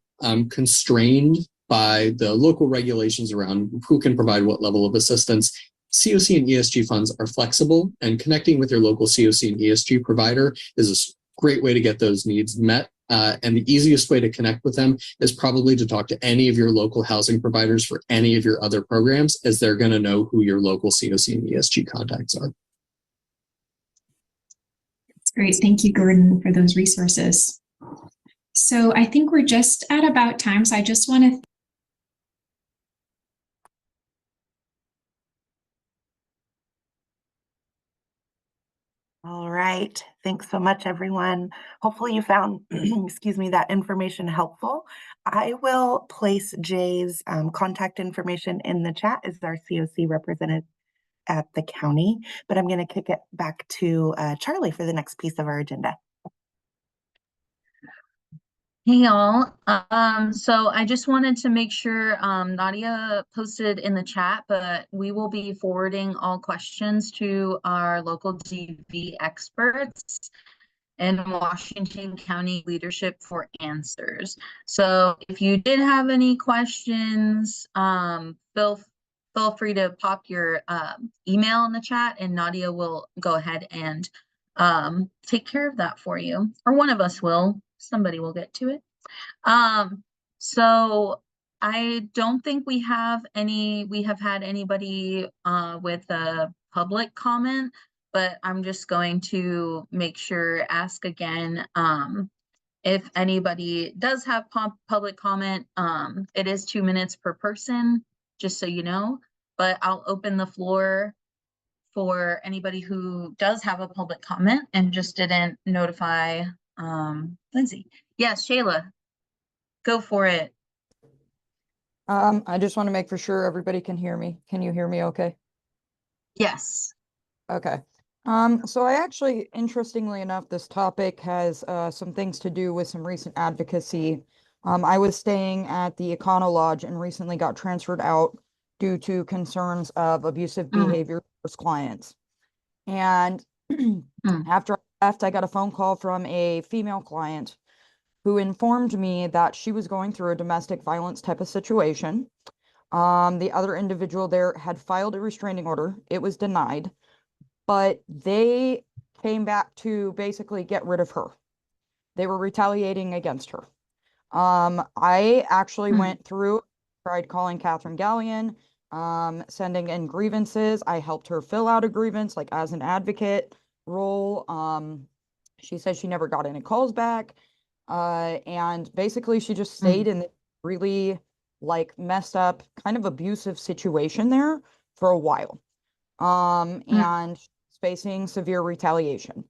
constrained by the local regulations around who can provide what level of assistance, COC and ESG funds are flexible, and connecting with your local COC and ESG provider is a great way to get those needs met. And the easiest way to connect with them is probably to talk to any of your local housing providers for any of your other programs, as they're going to know who your local COC and ESG contacts are. That's great. Thank you, Gordon, for those resources. So I think we're just at about time. So I just want to All right. Thanks so much, everyone. Hopefully you found, excuse me, that information helpful. I will place Jay's contact information in the chat as our COC representative at the county, but I'm going to kick it back to Charlie for the next piece of our agenda. Hey y'all. So I just wanted to make sure Nadia posted in the chat, but we will be forwarding all questions to our local DV experts and Washington County leadership for answers. So if you did have any questions, feel free to pop your email in the chat, and Nadia will go ahead and take care of that for you, or one of us will. Somebody will get to it. So I don't think we have had anybody with a public comment, but I'm just going to ask again, if anybody does have public comment. It is 2 minutes per person, just so you know, but I'll open the floor for anybody who does have a public comment and just didn't notify Lindsay. Yes, Shayla, go for it. I just want to make for sure everybody can hear me. Can you hear me okay? Yes. Okay. So I actually, interestingly enough, this topic has some things to do with some recent advocacy. I was staying at the Econo Lodge and recently got transferred out due to concerns of abusive behavior towards clients. And after I left, I got a phone call from a female client who informed me that she was going through a domestic violence type of situation. The other individual there had filed a restraining order. It was denied, but they came back to basically get rid of her. They were retaliating against her. I actually went through, tried calling Catherine Gallion, sending in grievances. I helped her fill out a grievance, like as an advocate role. She said she never got any calls back. And basically she just stayed in this really like messed up kind of abusive situation there for a while. And facing severe retaliation.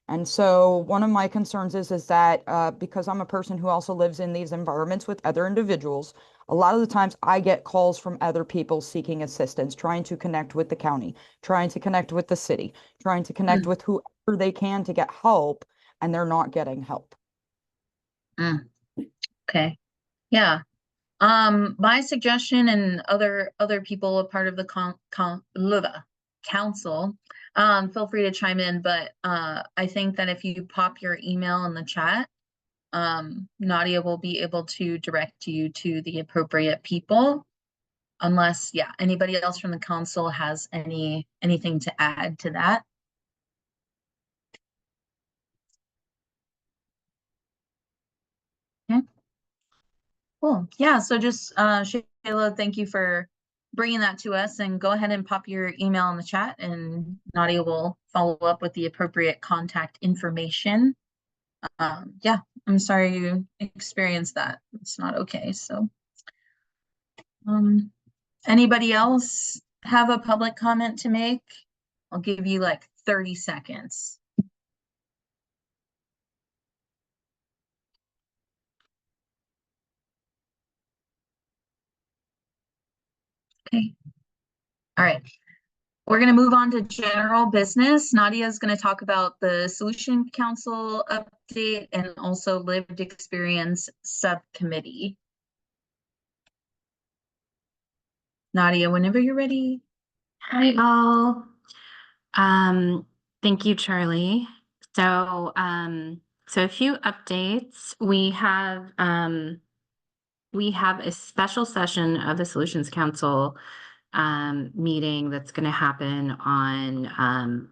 And so one of my concerns is that because I'm a person who also lives in these environments with other individuals, a lot of the times I get calls from other people seeking assistance, trying to connect with the county, trying to connect with the city, trying to connect with whoever they can to get help, and they're not getting help. Okay. Yeah. My suggestion, and other people a part of the council, feel free to chime in, but I think that if you pop your email in the chat, Nadia will be able to direct you to the appropriate people, unless anybody else from the council has anything to add to that. Okay. Cool. Yeah, so just Shayla, thank you for bringing that to us, and go ahead and pop your email in the chat, and Nadia will follow up with the appropriate contact information. Yeah, I'm sorry you experienced that. It's not okay. So anybody else have a public comment to make, I'll give you like 30 seconds. Okay. All right. We're going to move on to general business. Nadia is going to talk about the Solution Council update and also lived experience subcommittee. Nadia, whenever you're ready. Hi all. Thank you, Charlie. So a few updates. We have a special session of the Solutions Council meeting that's going to happen on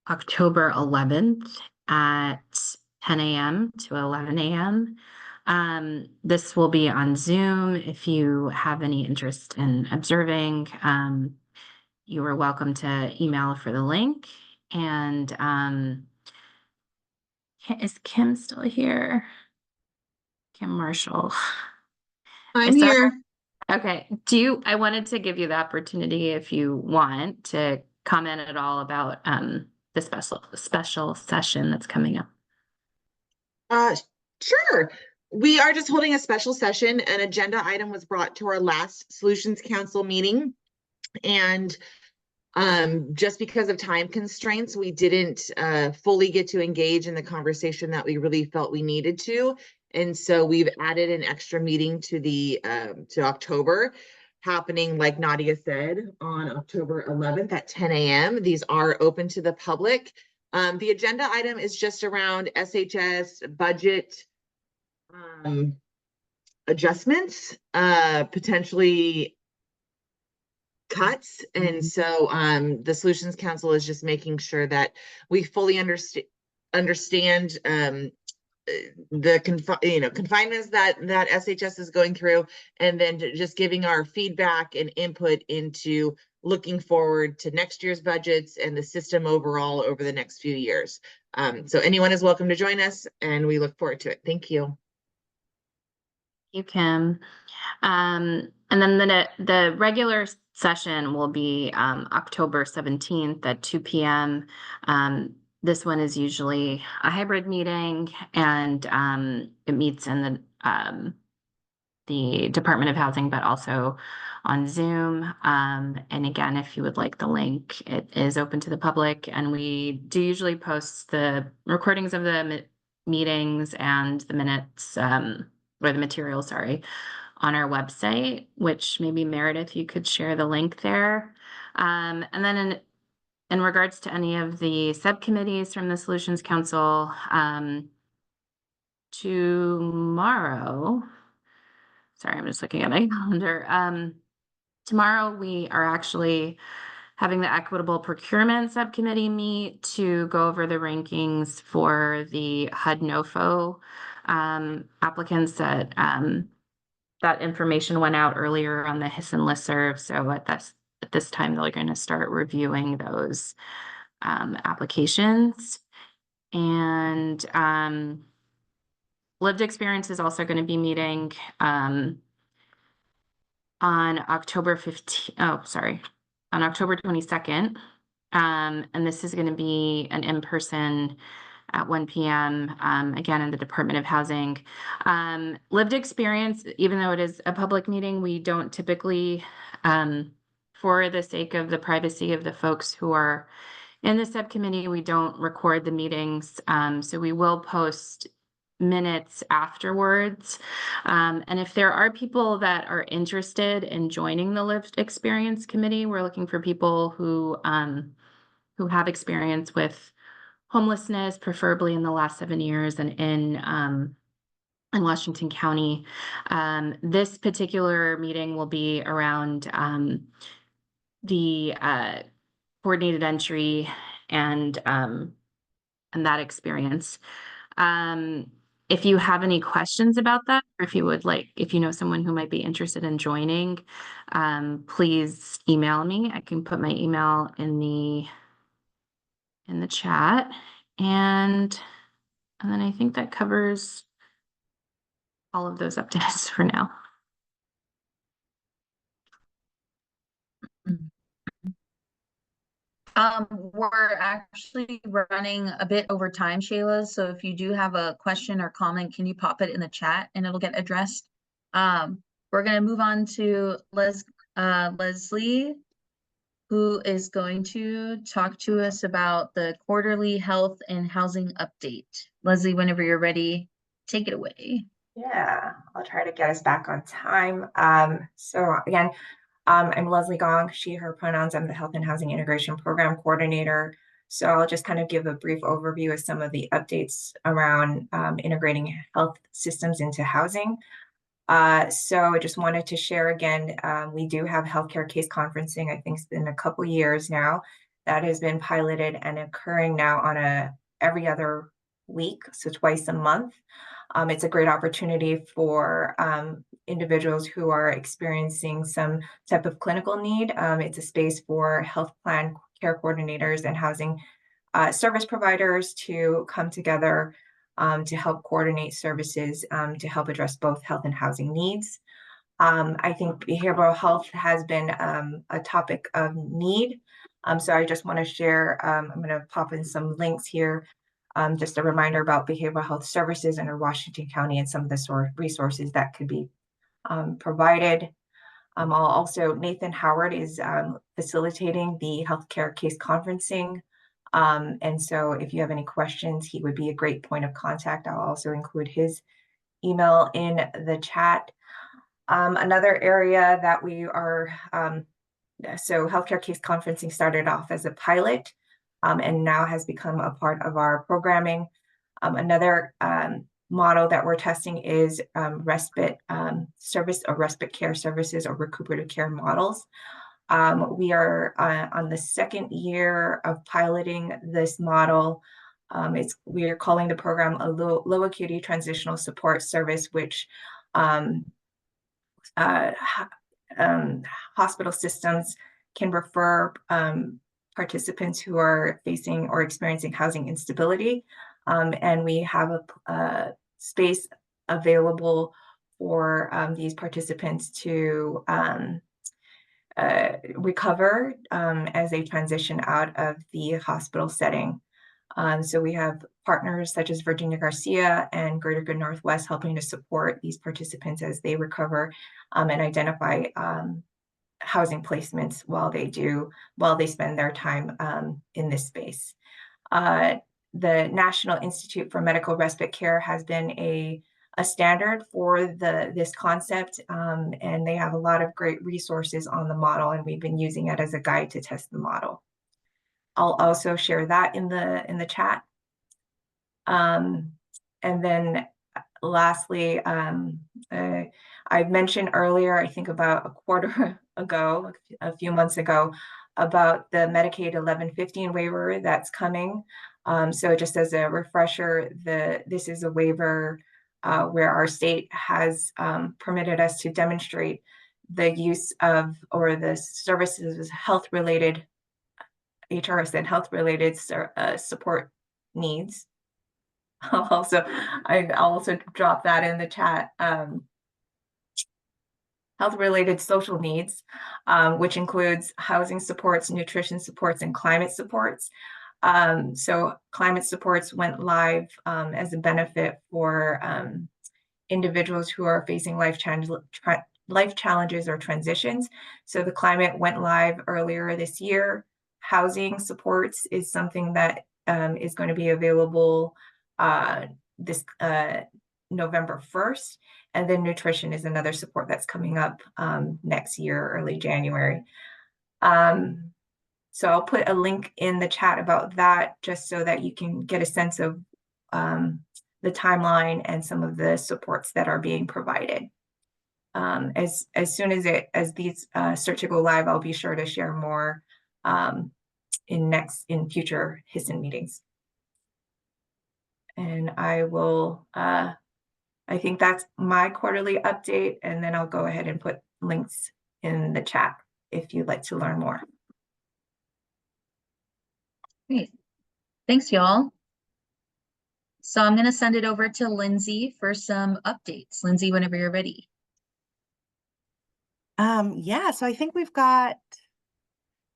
October 11th at 10 a.m. to 11 a.m. This will be on Zoom. If you have any interest in observing, you are welcome to email for the link. And is Kim still here? Kim Marshall. I'm here. Okay. I wanted to give you the opportunity if you want to comment at all about the special session that's coming up. Sure. We are just holding a special session. An agenda item was brought to our last Solutions Council meeting, and just because of time constraints, we didn't fully get to engage in the conversation that we really felt we needed to. And so we've added an extra meeting to the to October, happening, like Nadia said, on October 11th at 10 a.m. These are open to the public. The agenda item is just around SHS budget adjustments, potentially cuts. And so the Solutions Council is just making sure that we fully understand the confinements that SHS is going through, and then just giving our feedback and input into looking forward to next year's budgets and the system overall over the next few years. So anyone is welcome to join us, and we look forward to it. Thank you. You, Kim. And then the regular session will be October 17th at 2 p.m. This one is usually a hybrid meeting, and it meets in the Department of Housing, but also on Zoom. And again, if you would like the link, it is open to the public, and we do usually post the recordings of the meetings and the minutes, or the material, sorry, on our website, which maybe Meredith, you could share the link there. And then in regards to any of the subcommittees from the Solutions Council, tomorrow, sorry, I'm just looking at my calendar. Tomorrow we are actually having the Equitable Procurement Subcommittee meet to go over the rankings for the HUD-NOFO applicants that information went out earlier on the HSSN listserv. So at this time, they're going to start reviewing those applications. And lived experience is also going to be meeting on October 15th. Oh, sorry, on October 22nd. And this is going to be an in-person at 1 p.m. Again, in the Department of Housing. Lived experience, even though it is a public meeting, we don't typically, for the sake of the privacy of the folks who are in the subcommittee, we don't record the meetings. So we will post minutes afterwards. And if there are people that are interested in joining the lived experience committee, we're looking for people who have experience with homelessness, preferably in the last 7 years, and in Washington County. This particular meeting will be around the coordinated entry and that experience. If you have any questions about that, or if you know someone who might be interested in joining, please email me. I can put my email in the chat. And then I think that covers all of those updates for now. We're actually running a bit over time, Shayla. So if you do have a question or comment, can you pop it in the chat and it'll get addressed? We're gonna move on to Leslie, who is going to talk to us about the quarterly health and housing update. Leslie, whenever you're ready, take it away. Yeah, I'll try to get us back on time. So again, I'm Leslie Gong, she, her pronouns. I'm the Health and Housing Integration Program Coordinator. So I'll just kind of give a brief overview of some of the updates around integrating health systems into housing. So I just wanted to share again, we do have healthcare case conferencing. I think it's been a couple years now that has been piloted and occurring now on every other week, so twice a month. It's a great opportunity for individuals who are experiencing some type of clinical need. It's a space for health plan care coordinators and housing service providers to come together to help coordinate services to help address both health and housing needs. I think behavioral health has been a topic of need. So I just want to share, I'm going to pop in some links here. Just a reminder about behavioral health services in Washington County and some of the resources that could be provided. Nathan Howard is facilitating the healthcare case conferencing. And so if you have any questions, he would be a great point of contact. I'll also include his email in the chat. Another area that we are, so healthcare case conferencing started off as a pilot and now has become a part of our programming. Another model that we're testing is respite service or respite care services or recuperative care models. We are on the second year of piloting this model. We are calling the program a low acuity transitional support service, which hospital systems can refer participants who are facing or experiencing housing instability. And we have a space available for these participants to recover as they transition out of the hospital setting. So we have partners such as Virginia Garcia and Greater Good Northwest helping to support these participants as they recover and identify housing placements while they spend their time in this space. The National Institute for Medical Respite Care has been a standard for this concept, and they have a lot of great resources on the model, and we've been using it as a guide to test the model. I'll also share that in the chat. And then lastly, I mentioned earlier, I think about a quarter ago, a few months ago, about the Medicaid 1115 waiver that's coming. So just as a refresher, this is a waiver where our state has permitted us to demonstrate the use of or the services health-related, HRSN health-related support needs. I'll also drop that in the chat. Health-related social needs, which includes housing supports, nutrition supports, and climate supports. So climate supports went live as a benefit for individuals who are facing life challenges or transitions. So the climate went live earlier this year. Housing supports is something that is going to be available this November 1st. And then nutrition is another support that's coming up next year, early January. So I'll put a link in the chat about that just so that you can get a sense of the timeline and some of the supports that are being provided. As soon as these start to go live, I'll be sure to share more in future HSSN meetings. And I will, I think that's my quarterly update, and then I'll go ahead and put links in the chat if you'd like to learn more. Great. Thanks, y'all. So I'm going to send it over to Lindsay for some updates. Lindsay, whenever you're ready. Yeah, so I think we've got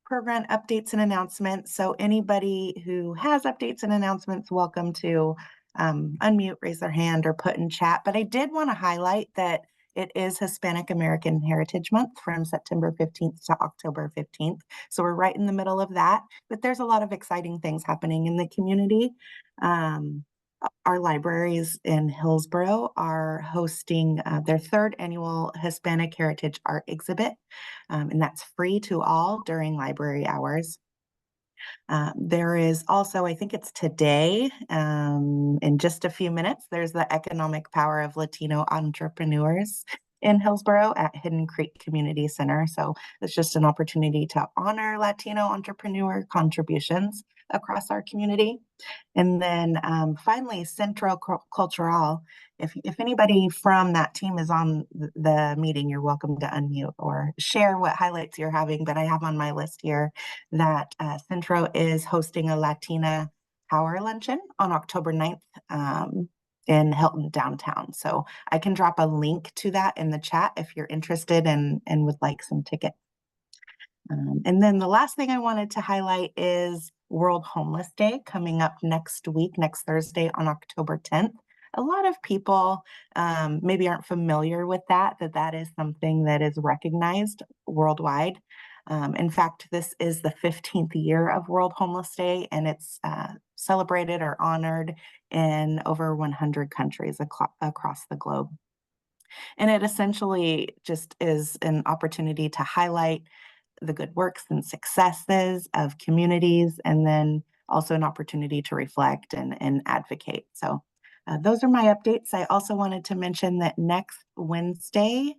program updates and announcements. So anybody who has updates and announcements, welcome to unmute, raise their hand, or put in chat. But I did want to highlight that it is Hispanic American Heritage Month from September 15th to October 15th. So we're right in the middle of that, but there's a lot of exciting things happening in the community. Our libraries in Hillsborough are hosting their third annual Hispanic Heritage Art Exhibit, and that's free to all during library hours. There is also, I think it's today, in just a few minutes, there's the Economic Power of Latino Entrepreneurs in Hillsborough at Hidden Creek Community Center. So it's just an opportunity to honor Latino entrepreneur contributions across our community. And then finally, Centro Cultural. If anybody from that team is on the meeting, you're welcome to unmute or share what highlights you're having. But I have on my list here that Centro is hosting a Latina Power Luncheon on October 9th in Hilton downtown. So I can drop a link to that in the chat if you're interested and would like some tickets. And then the last thing I wanted to highlight is World Homeless Day coming up next week, next Thursday on October 10th. A lot of people maybe aren't familiar with that is something that is recognized worldwide. In fact, this is the 15th year of World Homeless Day, and it's celebrated or honored in over 100 countries across the globe. And it essentially just is an opportunity to highlight the good works and successes of communities, and then also an opportunity to reflect and advocate. So those are my updates. I also wanted to mention that next Wednesday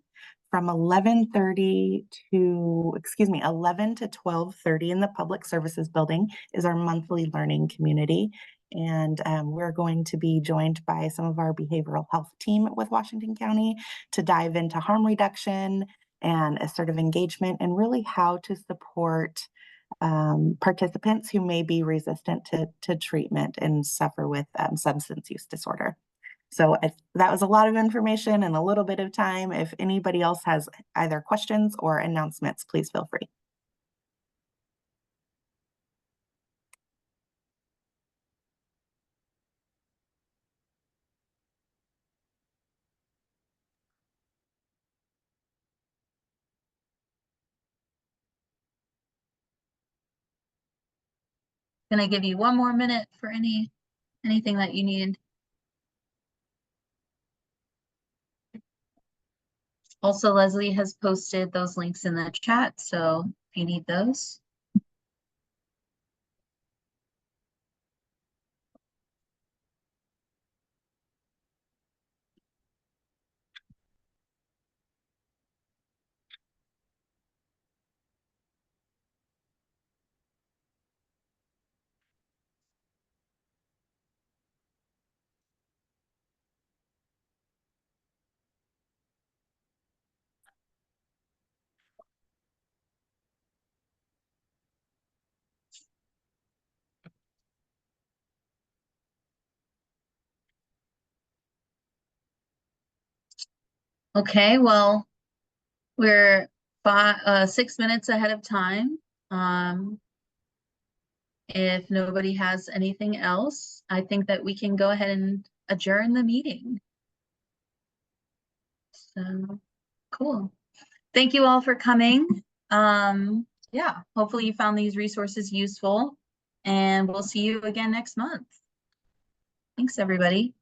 from 11 to 12:30 in the Public Services Building is our monthly learning community. And we're going to be joined by some of our behavioral health team with Washington County to dive into harm reduction and assertive engagement, and really how to support participants who may be resistant to treatment and suffer with substance use disorder. So that was a lot of information and a little bit of time. If anybody else has either questions or announcements, please feel free. Can I give you one more minute for anything that you need? Also, Leslie has posted those links in the chat, so if you need those. Okay, well, we're 6 minutes ahead of time. If nobody has anything else, I think that we can go ahead and adjourn the meeting. So, cool. Thank you all for coming. Yeah, hopefully you found these resources useful, and we'll see you again next month. Thanks, everybody.